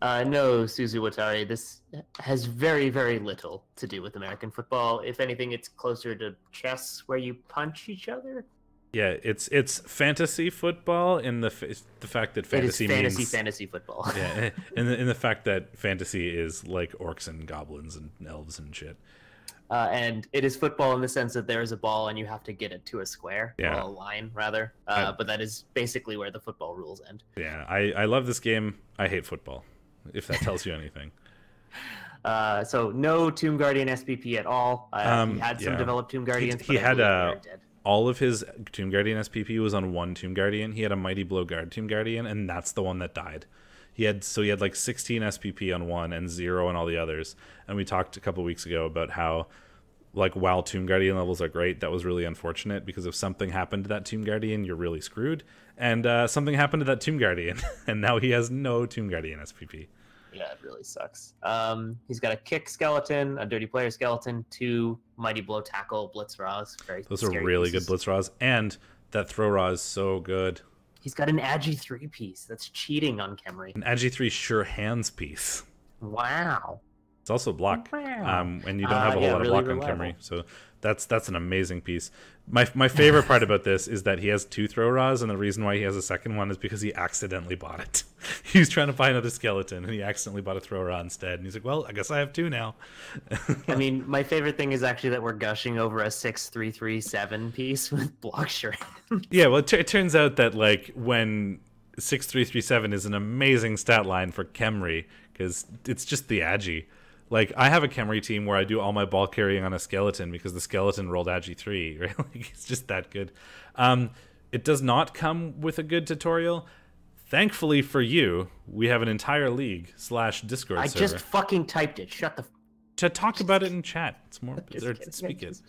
No, Suzu Watari, this has very, very little to do with American football. If anything, it's closer to chess where you punch each other.
Yeah, it's fantasy football in the fact that fantasy means
fantasy football.
Yeah, in the fact that fantasy is like orcs and goblins and elves and shit.
And it is football in the sense that there is a ball and you have to get it to a square,
yeah.
or a line rather. But that is basically where the football rules end.
Yeah, I love this game. I hate football, if that tells you anything.
So no Tomb Guardian SPP at all. He had some developed Tomb Guardians.
He had all of his Tomb Guardian SPP was on one Tomb Guardian. He had a Mighty Blow Guard Tomb Guardian, and that's the one that died. He had like 16 SPP on one and 0 on all the others. And we talked a couple weeks ago about how like, while Tomb Guardian levels are great, that was really unfortunate, because if something happened to that Tomb Guardian, you're really screwed. And something happened to that Tomb Guardian, and now he has no Tomb Guardian SPP.
Yeah, it really sucks. He's got a kick skeleton, a dirty player skeleton, 2 mighty blow tackle blitz raws.
Those are really good blitz raws, and that throw raw is so good.
He's got an Agi 3 piece. That's cheating on Khemri.
An Agi 3 sure hands piece.
Wow.
It's also block,
Wow.
and you don't have a whole lot of
really
block
reliable.
on Khemri, so that's an amazing piece. My favorite part about this is that he has 2 throw raws, and the reason why he has a second one is because he accidentally bought it. He was trying to buy another skeleton, and he accidentally bought a throw raw instead. And he's like, "Well, I guess I have 2 now."
I mean, my favorite thing is actually that we're gushing over a 6-3-3-7 piece with block sure.
Yeah, well, it turns out that, like, when 6-3-3-7 is an amazing stat line for Khemri, because it's just the Agi. Like, I have a Khemri team where I do all my ball carrying on a skeleton because the skeleton rolled Agi 3, right? Like, it's just that good. It does not come with a good tutorial. Thankfully for you, we have an entire league / Discord
I
server
just fucking typed it. Shut the.
to talk about it in chat. It's more
Just
or
kidding.
speak it.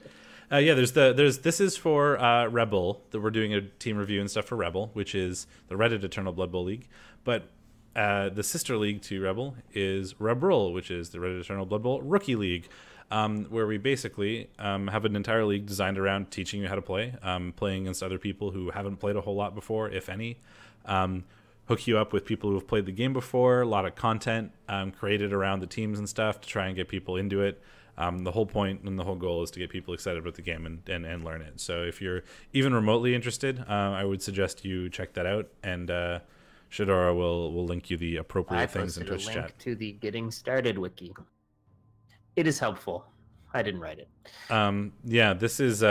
Yeah, this is for REBBL, that we're doing a team review and stuff for REBBL, which is the Reddit Eternal Blood Bowl League. But the sister league to REBBL is REBBL, which is the Reddit Eternal Blood Bowl Rookie League, where we basically have an entire league designed around teaching you how to play, playing against other people who haven't played a whole lot before, if any. Hook you up with people who have played the game before, a lot of content created around the teams and stuff to try and get people into it. The whole point and the whole goal is to get people excited about the game and learn it. So if you're even remotely interested, I would suggest you check that out. And Shadorra will link you the appropriate things in Twitch
I posted a
chat.
link to the Getting Started wiki. It is helpful. I didn't write it.
Yeah, this is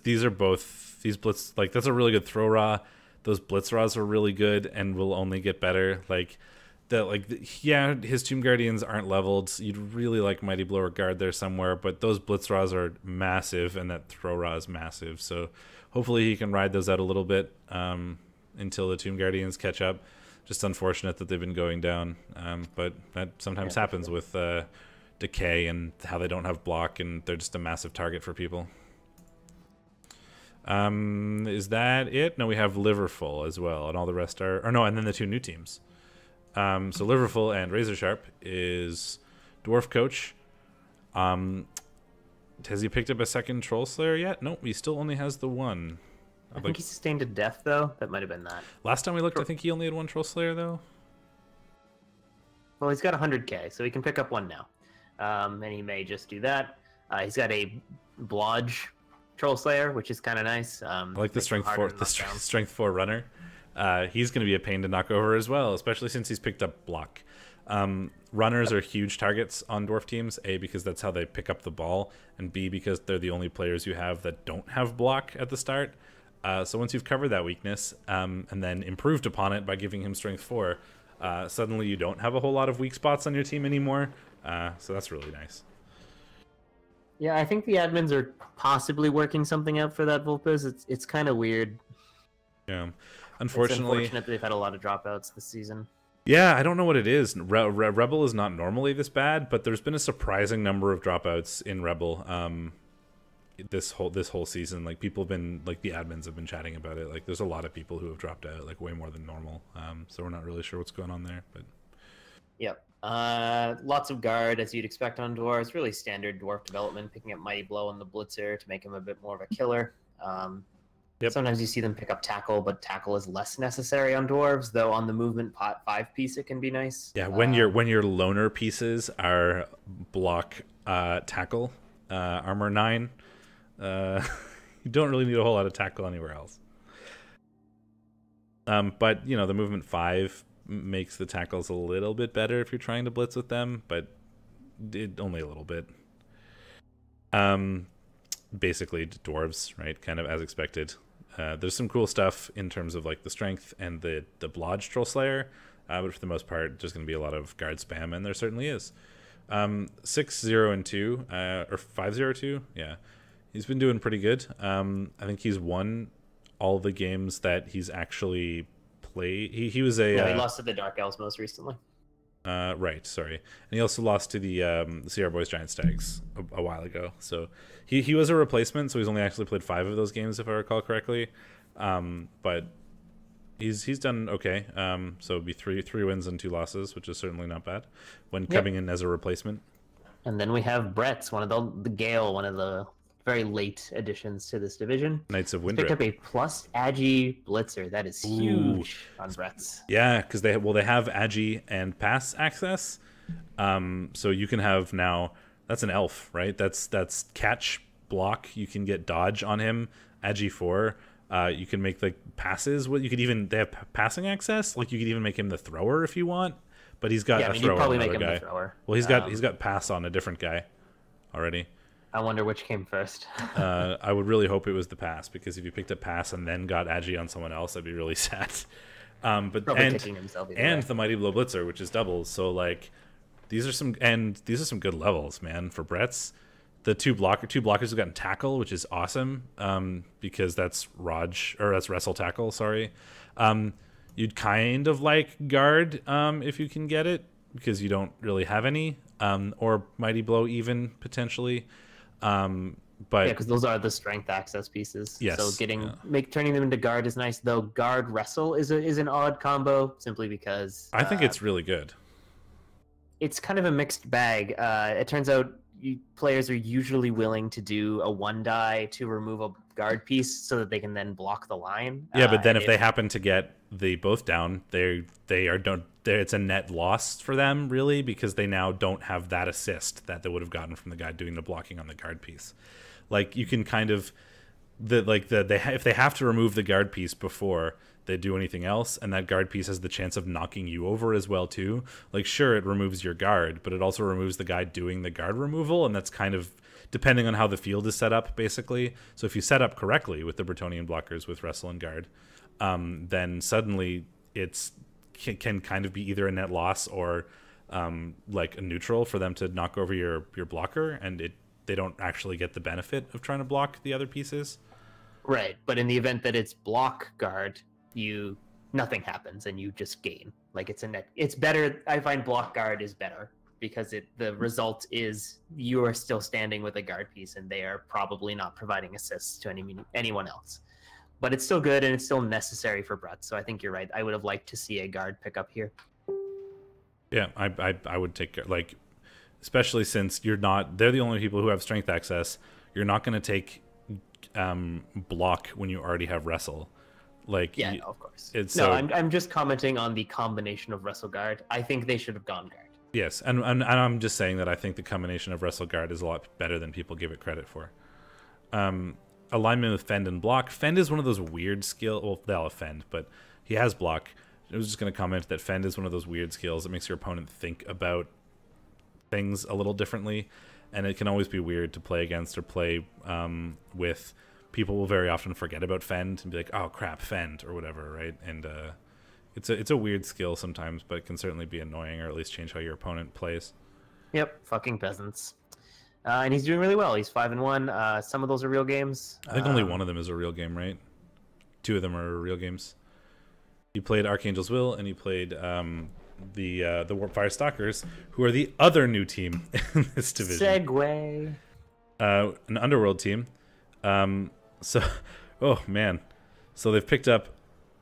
these are both these blitz, like, that's a really good throw raw. Those blitz raws are really good and will only get better. Yeah, his Tomb Guardians aren't leveled. You'd really like Mighty Blower Guard there somewhere, but those blitz raws are massive, and that throw raw is massive. So hopefully he can ride those out a little bit until the Tomb Guardians catch up. Just unfortunate that they've been going down, but that sometimes happens with Decay and how they don't have block, and they're just a massive target for people. Is that it? No, we have Liverful as well, and all the rest are, or no, and then the 2 new teams. So Liverful and Razor Sharp is Dwarf Coach. Has he picked up a second Troll Slayer yet? Nope, he still only has the 1.
I think he sustained a death, though. That might have been that.
Last time we looked, I think he only had 1 Troll Slayer, though.
Well, he's got 100k, so he can pick up 1 now. And he may just do that. He's got a Blodge Troll Slayer, which is kind of nice. I
like the strength 4 runner. He's going to be a pain to knock over as well, especially since he's picked up block. Runners are huge targets on Dwarf teams, A, because that's how they pick up the ball, and B, because they're the only players you have that don't have block at the start. So once you've covered that weakness, and then improved upon it by giving him strength 4, suddenly you don't have a whole lot of weak spots on your team anymore. So that's really nice.
Yeah, I think the admins are possibly working something out for that Vulpes. It's kind of weird.
Yeah,
Unfortunately,
unfortunately,
it's unfortunate that they've had a lot of dropouts this season.
Yeah, I don't know what it is. REBBL is not normally this bad, but there's been a surprising number of dropouts in REBBL this whole season. Like, people have been, like, the admins have been chatting about it. Like, there's a lot of people who have dropped out, like, way more than normal. So we're not really sure what's going on there. But
Yep. Lots of guard, as you'd expect on Dwarves. Really standard Dwarf development, picking up Mighty Blow on the Blitzer to make him a bit more of a killer.
Yep.
Sometimes you see them pick up Tackle, but Tackle is less necessary on Dwarves, though on the movement pot 5 piece it can be nice.
yeah, when your loner pieces are block, tackle, armor 9, you don't really need a whole lot of tackle anywhere else. But, you know, the movement 5 makes the tackles a little bit better if you're trying to blitz with them, but only a little bit. Basically dwarves, right? Kind of as expected. There's some cool stuff in terms of, like, the strength and the Blodge Troll Slayer, but for the most part, there's going to be a lot of guard spam, and there certainly is. 6-0-2, or 5-0-2, yeah. He's been doing pretty good. I think he's won all the games that he's actually played. He was a...
No, he lost to the Dark Elves most recently.
Right, sorry. And he also lost to the CRBoyz Giant Stags a while ago. So he was a replacement, so he's only actually played 5 of those games, if I recall correctly. But he's done okay. So it'd be three wins and 2 losses, which is certainly not bad when coming in as a replacement.
And then we have Brett's, one of the Gale, one of the very late additions to this division.
Knights of Windrip.
Picked up a plus Agi Blitzer. That is huge on Brett's.
Yeah, because they have Agi and pass access. So you can have now, that's an elf, right? That's catch, block. You can get dodge on him. Agi 4. You can make like passes. They have passing access. Like you could even make him the thrower if you want. But he's got a thrower on another guy. Well, he's got pass on a different guy already.
I wonder which came first.
I would really hope it was the pass, because if you picked up pass and then got Agi on someone else, that'd be really sad. But
probably kicking himself
and the Mighty Blow Blitzer, which is doubles. So like these are some good levels, man, for Brett's. The two blockers have gotten tackle, which is awesome. Because that's that's wrestle tackle, sorry. You'd kind of like guard if you can get it, because you don't really have any. Or Mighty Blow even potentially. But
because those are the strength access pieces.
Yes,
so turning them into guard is nice, though. Guard wrestle is an odd combo, simply because
I think it's really good.
It's kind of a mixed bag. It turns out players are usually willing to do a 1-die to remove a guard piece so that they can then block the line.
Yeah, but then if they happen to get the both down, it's a net loss for them, really, because they now don't have that assist that they would have gotten from the guy doing the blocking on the guard piece. Like you can kind of if they have to remove the guard piece before they do anything else, and that guard piece has the chance of knocking you over as well too. Like sure, it removes your guard, but it also removes the guy doing the guard removal, and that's kind of depending on how the field is set up, basically. So if you set up correctly with the Bretonnian blockers with wrestle and guard, then suddenly can kind of be either a net loss or like a neutral for them to knock over your blocker, and they don't actually get the benefit of trying to block the other pieces.
Right, but in the event that it's block guard, nothing happens and you just gain. Like it's better. I find block guard is better because the result is you are still standing with a guard piece and they are probably not providing assists to anyone else. But it's still good and it's still necessary for Brett. So I think you're right. I would have liked to see a guard pick up here.
Yeah, I would take like, especially since they're the only people who have strength access. You're not going to take block when you already have wrestle. Like
no, of course. I'm just commenting on the combination of wrestle guard. I think they should have gone guard.
Yes, and I'm just saying that I think the combination of wrestle guard is a lot better than people give it credit for. Alignment with fend and block. Fend is one of those weird skills. Well, they'll have fend, but he has block. I was just going to comment that fend is one of those weird skills that makes your opponent think about things a little differently, and it can always be weird to play against or play with. People will very often forget about fend and be like, "Oh crap, fend" or whatever, right? And it's a weird skill sometimes, but it can certainly be annoying or at least change how your opponent plays.
Yep, fucking peasants. And he's doing really well. He's 5-1. Some of those are real games.
I think only one of them is a real game, right? 2 of them are real games. You played Archangel's Will, and you played the Warpfire Stalkers, who are the other new team in this division.
Segway.
An Underworld team. So, oh man. So they've picked up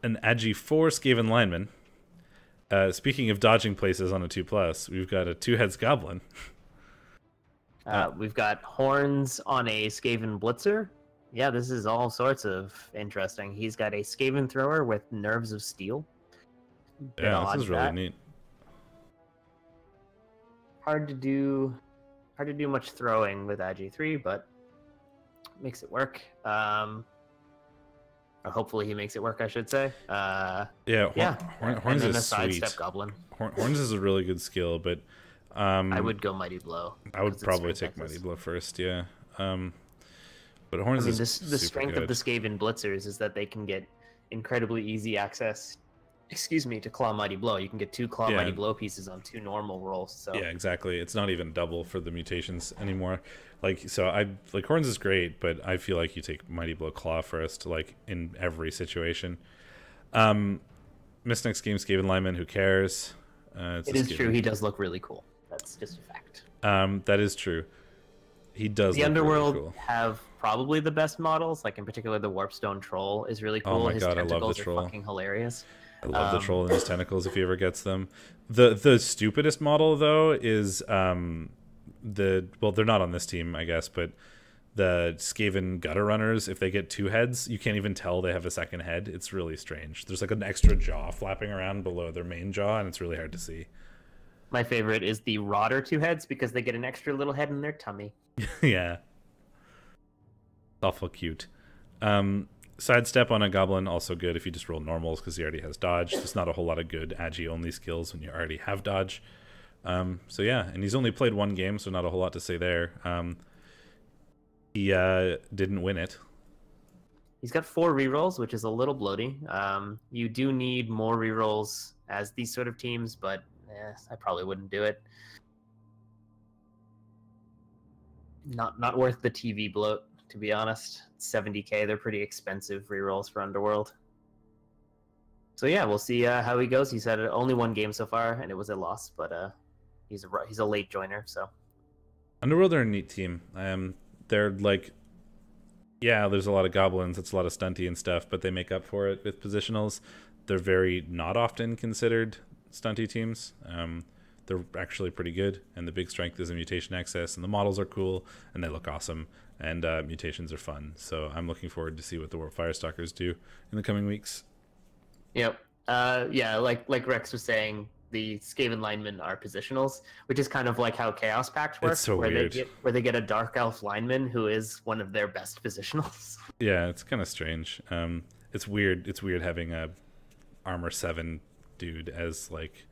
an Agi 4 Skaven lineman. Speaking of dodging places on a 2+, we've got a 2-heads goblin.
We've got horns on a Skaven blitzer. Yeah, this is all sorts of interesting. He's got a Skaven thrower with nerves of steel.
Yeah, this is really neat.
Hard to do much throwing with Agi 3, but makes it work. Or hopefully he makes it work, I should say.
Horns is
a
sweet.
sidestep goblin.
Horns is a really good skill, but
I would go Mighty Blow.
I would probably take Mighty Blow first, yeah. But Horns is
the strength
good.
of the Skaven blitzers is that they can get incredibly easy access. To Claw Mighty Blow. You can get 2 Claw Mighty Blow pieces on 2 normal rolls. So
yeah, exactly. It's not even double for the mutations anymore. Horns is great, but I feel like you take Mighty Blow Claw first, like in every situation. Missed next game, Skaven lineman. Who cares?
It is true. He does look really cool. That's just a fact.
That is true. He does.
The
look
Underworld
really cool.
have probably the best models. Like in particular, the Warpstone Troll is really cool.
Oh my
his
god, I
tentacles
love the troll.
Are fucking hilarious.
I love the troll and his tentacles if he ever gets them. The stupidest model though is well, they're not on this team, I guess, but the Skaven Gutter Runners, if they get 2 heads, you can't even tell they have a second head. It's really strange. There's like an extra jaw flapping around below their main jaw, and it's really hard to see.
My favorite is the Rodder 2 heads because they get an extra little head in their tummy.
Yeah. Awful cute. Sidestep on a Goblin, also good if you just roll normals because he already has dodge. There's not a whole lot of good agi-only skills when you already have dodge. So yeah, and he's only played 1 game, so not a whole lot to say there. He didn't win it.
He's got 4 rerolls, which is a little bloating. You do need more rerolls as these sort of teams, but I probably wouldn't do it. Not worth the TV bloat, to be honest. 70k, they're pretty expensive rerolls for Underworld. So yeah, we'll see how he goes. He's had only 1 game so far, and it was a loss, but he's a late joiner, so.
Underworld are a neat team. They're like, yeah, there's a lot of goblins, it's a lot of stunty and stuff, but they make up for it with positionals. They're very not often considered stunty teams. They're actually pretty good, and the big strength is in mutation access, and the models are cool, and they look awesome, and mutations are fun. So I'm looking forward to see what the Warp Firestalkers do in the coming weeks.
Yep. Yeah, like Rex was saying, the Skaven linemen are positionals, which is kind of like how Chaos Pact works,
It's so
where
weird.
they get a Dark Elf lineman who is one of their best positionals.
Yeah, it's kind of strange. It's weird. It's weird having a armor 7 dude as like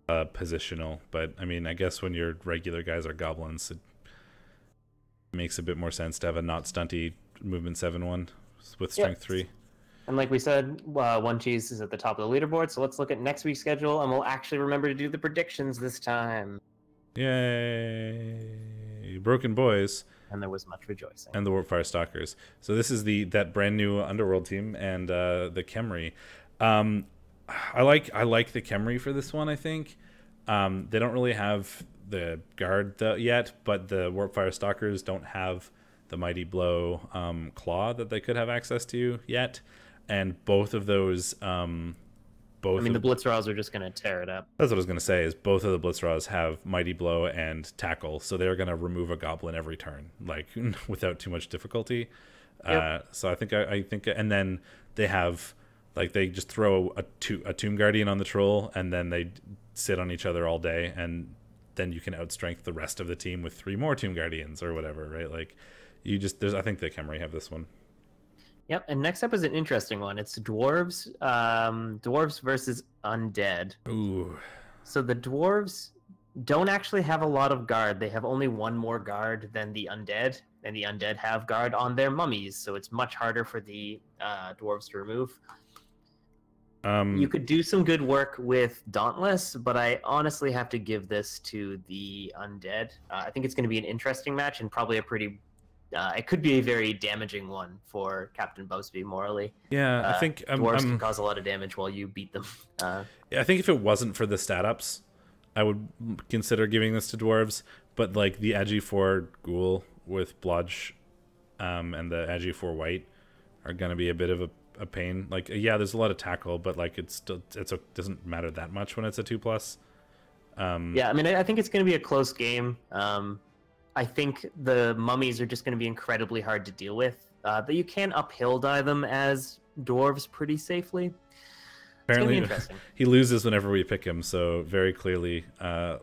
a positional, but I mean, I guess when your regular guys are goblins, it makes a bit more sense to have a not stunty movement 7-1 with strength 3.
And like we said, One Cheese is at the top of the leaderboard, so let's look at next week's schedule, and we'll actually remember to do the predictions this time.
Yay! Broken Boys.
And there was much rejoicing.
And the Warp Firestalkers. So this is that brand new Underworld team and the Khemri. I like the Khemri for this one, I think. They don't really have the guard yet, but the Warp Firestalkers don't have the Mighty Blow claw that they could have access to yet. And both of those... the
Blitzraws are just going to tear it up.
That's what I was going to say, is both of the Blitzraws have Mighty Blow and Tackle, so they're going to remove a goblin every turn, like, without too much difficulty. Yep. So I think, and then they have, like, they just throw a Tomb Guardian on the Troll, and then they sit on each other all day, and then you can outstrength the rest of the team with 3 more Tomb Guardians, or whatever, right? Like, I think the Khemri have this one.
Yep, and next up is an interesting one. It's Dwarves, Dwarves versus Undead.
Ooh.
So the Dwarves don't actually have a lot of guard. They have only 1 more guard than the Undead, and the Undead have guard on their mummies, so it's much harder for the Dwarves to remove. You could do some good work with Dauntless, but I honestly have to give this to the Undead. I think it's going to be an interesting match and probably a pretty... it could be a very damaging one for Captain Bowsby morally.
Yeah, I think
Dwarves can cause a lot of damage while you beat them.
Yeah, I think if it wasn't for the stat ups, I would consider giving this to Dwarves. But like the Agi 4 Ghoul with Blodge, and the Agi 4 White are gonna be a bit of a pain. Like, yeah, there's a lot of tackle, but like it doesn't matter that much when it's a 2+.
Yeah, I mean, I think it's gonna be a close game. I think the mummies are just going to be incredibly hard to deal with. But you can uphill die them as dwarves pretty safely.
Apparently,
it's gonna be interesting.
He loses whenever we pick him, so very clearly the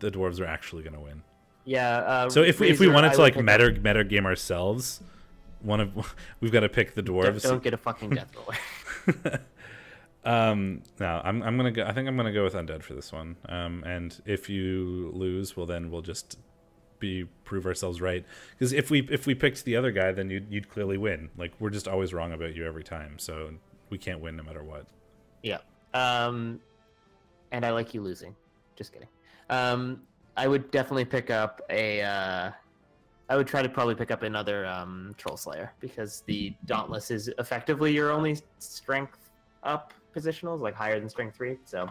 dwarves are actually going to win.
Yeah.
So if we wanted to like meta game ourselves, we've got to pick the dwarves.
Don't get a fucking death roller.
No, I'm gonna go. I think I'm gonna go with Undead for this one. And if you lose, well then we'll just prove ourselves right, because if we picked the other guy, then you'd clearly win. Like, we're just always wrong about you every time, so we can't win no matter what.
Yeah. And I like you losing. Just kidding. I would definitely pick up I would try to probably pick up another Troll Slayer, because the Dauntless is effectively your only strength up positionals, like higher than strength 3. So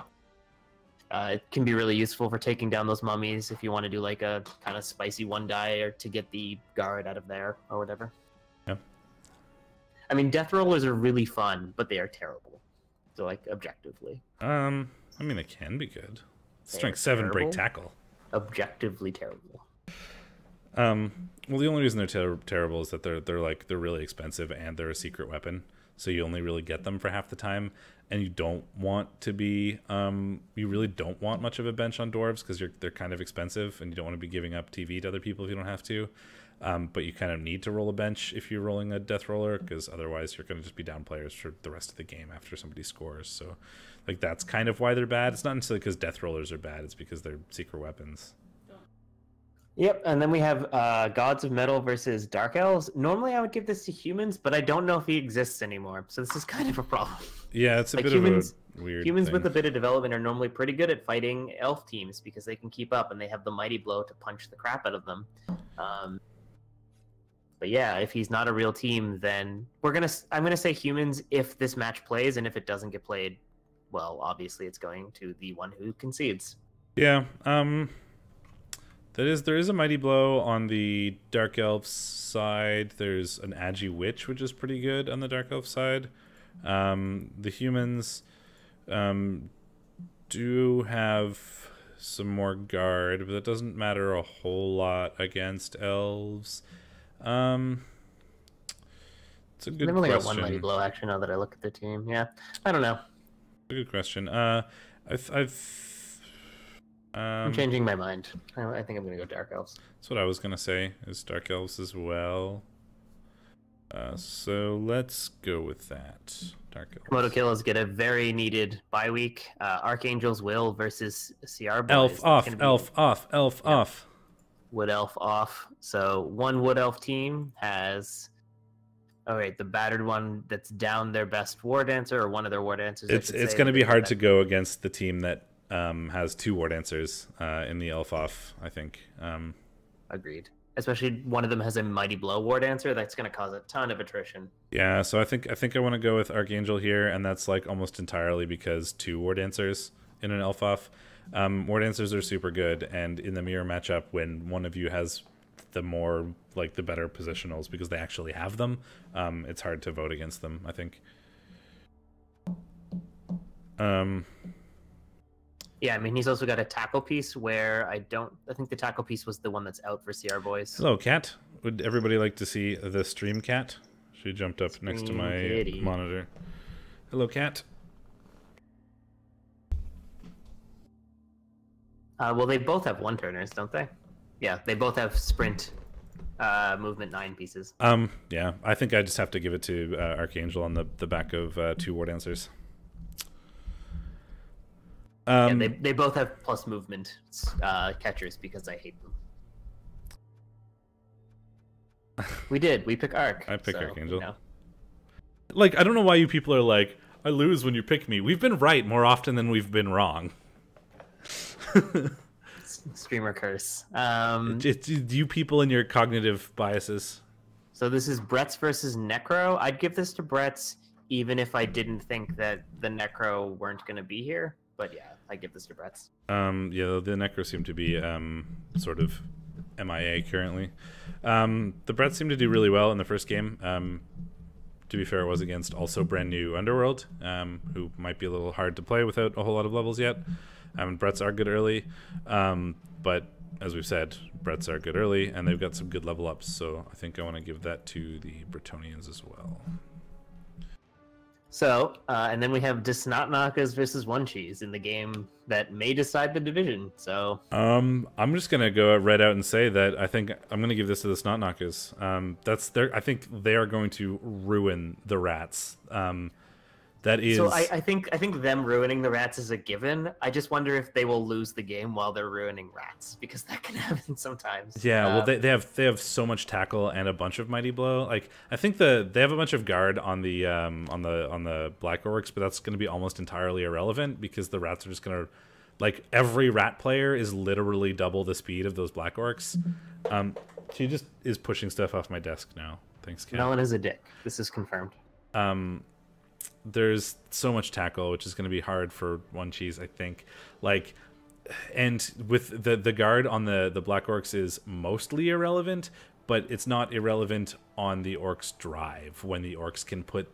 It can be really useful for taking down those mummies if you want to do like a kind of spicy one die or to get the guard out of there or whatever.
Yeah.
I mean, death rollers are really fun, but they are terrible. So like objectively.
I mean, they can be good. Strength 7 break tackle.
Objectively terrible.
Well, the only reason they're terrible is that they're really expensive and they're a secret weapon, so you only really get them for half the time, and you don't want to be you really don't want much of a bench on dwarves because they're kind of expensive, and you don't want to be giving up TV to other people if you don't have to. But you kind of need to roll a bench if you're rolling a death roller, because otherwise you're going to just be down players for the rest of the game after somebody scores. So, like, that's kind of why they're bad. It's not necessarily because death rollers are bad; it's because they're secret weapons.
Yep, and then we have Gods of Metal versus Dark Elves. Normally I would give this to humans, but I don't know if he exists anymore, so this is kind of a problem.
Yeah, it's a
like
bit
humans,
of a weird
Humans
thing.
with a bit of development are normally pretty good at fighting elf teams because they can keep up and they have the mighty blow to punch the crap out of them. But yeah, if he's not a real team, then I'm gonna say humans if this match plays, and if it doesn't get played, well, obviously it's going to the one who concedes.
Yeah, there is a mighty blow on the Dark Elf side. There's an Agi Witch, which is pretty good on the Dark Elf side. The humans do have some more guard, but that doesn't matter a whole lot against elves. It's a good
They've only
question.
got one mighty blow actually now that I look at the team. Yeah, I don't know.
A good question.
I'm changing my mind. I think I'm gonna go Dark Elves.
That's what I was gonna say, is Dark Elves as well. So let's go with that. Dark Elves.
Komodo Killers get a very needed bye week. Archangel's Will versus CRBoyz.
Elf off, elf off, elf off.
Wood Elf off. So one Wood Elf team has... Oh, wait, the battered one that's down their best War Dancer, or one of their War Dancers.
It's going to be hard to go against the team that has 2 War Dancers in the elf off, I think.
Agreed. Especially one of them has a Mighty Blow War Dancer. That's going to cause a ton of attrition.
Yeah, so I think I want to go with Archangel here, and that's like almost entirely because 2 War Dancers in an elf off. War Dancers are super good, and in the mirror matchup, when one of you has the more, like, the better positionals because they actually have them, it's hard to vote against them, I think.
Yeah, I mean, he's also got a tackle piece where I think the tackle piece was the one that's out for CRBoyz.
Hello, cat. Would everybody like to see the stream cat? She jumped up next to my
kitty.
monitor. Hello, cat.
Well, they both have one-turners, don't they? Yeah, they both have sprint movement 9 pieces.
Yeah, I think I just have to give it to Archangel on the back of 2 War Dancers.
Yeah, they both have plus movement catchers because I hate them. We pick Arc.
I pick
so,
Archangel.
You know.
Like, I don't know why you people are like, I lose when you pick me. We've been right more often than we've been wrong.
Streamer curse.
It's you people and your cognitive biases.
So this is Brett's versus Necro. I'd give this to Brett's even if I didn't think that the Necro weren't going to be here. But yeah, I give this to Brett's.
Yeah, the Necro seem to be sort of MIA currently. The Brett seemed to do really well in the first game. To be fair, it was against also brand new Underworld, who might be a little hard to play without a whole lot of levels yet. Bretts are good early, but as we've said, Bretts are good early, and they've got some good level ups, so I think I want to give that to the Bretonnians as well.
So, and then we have Disnotnakas versus One Cheese in the game that may decide the division. So,
I'm just gonna go right out and say that I think I'm gonna give this to the Snotknockers. I think they are going to ruin the Rats. That is.
So I think them ruining the Rats is a given. I just wonder if they will lose the game while they're ruining Rats, because that can happen sometimes.
Yeah, well, they have so much tackle and a bunch of mighty blow. Like, I think they have a bunch of guard on the Black Orcs, but that's going to be almost entirely irrelevant because the Rats are just going to, like, every Rat player is literally double the speed of those Black Orcs. She just is pushing stuff off my desk now. Thanks, Kat.
Melon is a dick. This is confirmed.
there's so much tackle, which is going to be hard for One Cheese, I think. Like, and with the guard on the Black Orcs is mostly irrelevant, but it's not irrelevant on the Orcs drive when the Orcs can put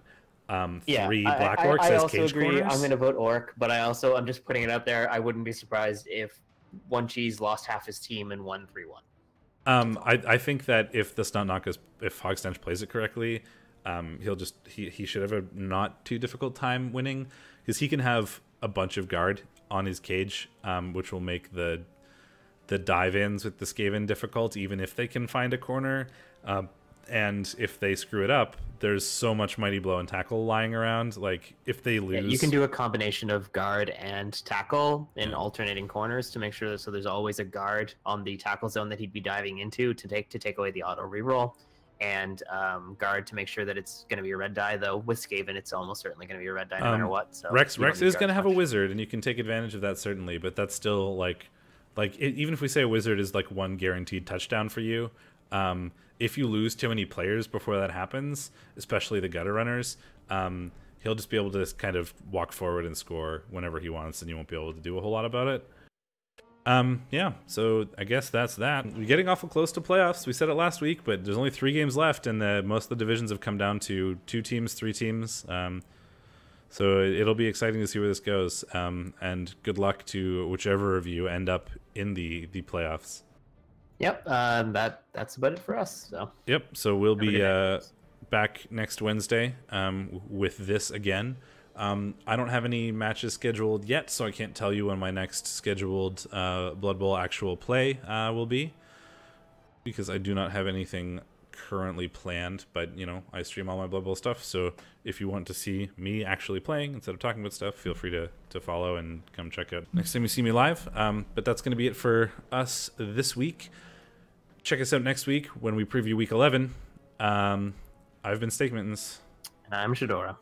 three Black Orcs
I
as
also
cage
agree.
corners.
I'm going to vote Orc, but I'm just putting it out there. I wouldn't be surprised if One Cheese lost half his team and won 3-1.
I think that if the Stunt Knock if Hogstench plays it correctly, he should have a not too difficult time winning, because he can have a bunch of guard on his cage, which will make the dive-ins with the Skaven difficult, even if they can find a corner. And if they screw it up, there's so much Mighty Blow and Tackle lying around. Like, if they lose...
Yeah, you can do a combination of guard and tackle in alternating corners to make sure that there's always a guard on the tackle zone that he'd be diving into to take away the auto reroll, and guard to make sure that it's going to be a red die, though with Skaven it's almost certainly going to be a red die no matter what. So
Rex is going to have a wizard, and you can take advantage of that, certainly, but that's still even if we say a wizard is like one guaranteed touchdown for you, if you lose too many players before that happens, especially the gutter runners, he'll just be able to just kind of walk forward and score whenever he wants, and you won't be able to do a whole lot about it. Yeah, so I guess that's that. We're getting awful close to playoffs. We said it last week, but there's only 3 games left, and most of the divisions have come down to 2 teams, 3 teams. So it'll be exciting to see where this goes. And good luck to whichever of you end up in the playoffs.
Yep, that's about it for us. So.
Yep, so we'll be back next Wednesday with this again. I don't have any matches scheduled yet, so I can't tell you when my next scheduled Blood Bowl actual play will be, because I do not have anything currently planned, but you know, I stream all my Blood Bowl stuff, so if you want to see me actually playing instead of talking about stuff, feel free to follow and come check out next time you see me live. But that's going to be it for us this week. Check us out next week when we preview week 11. I've been Steakmittens.
And I'm Shadorra.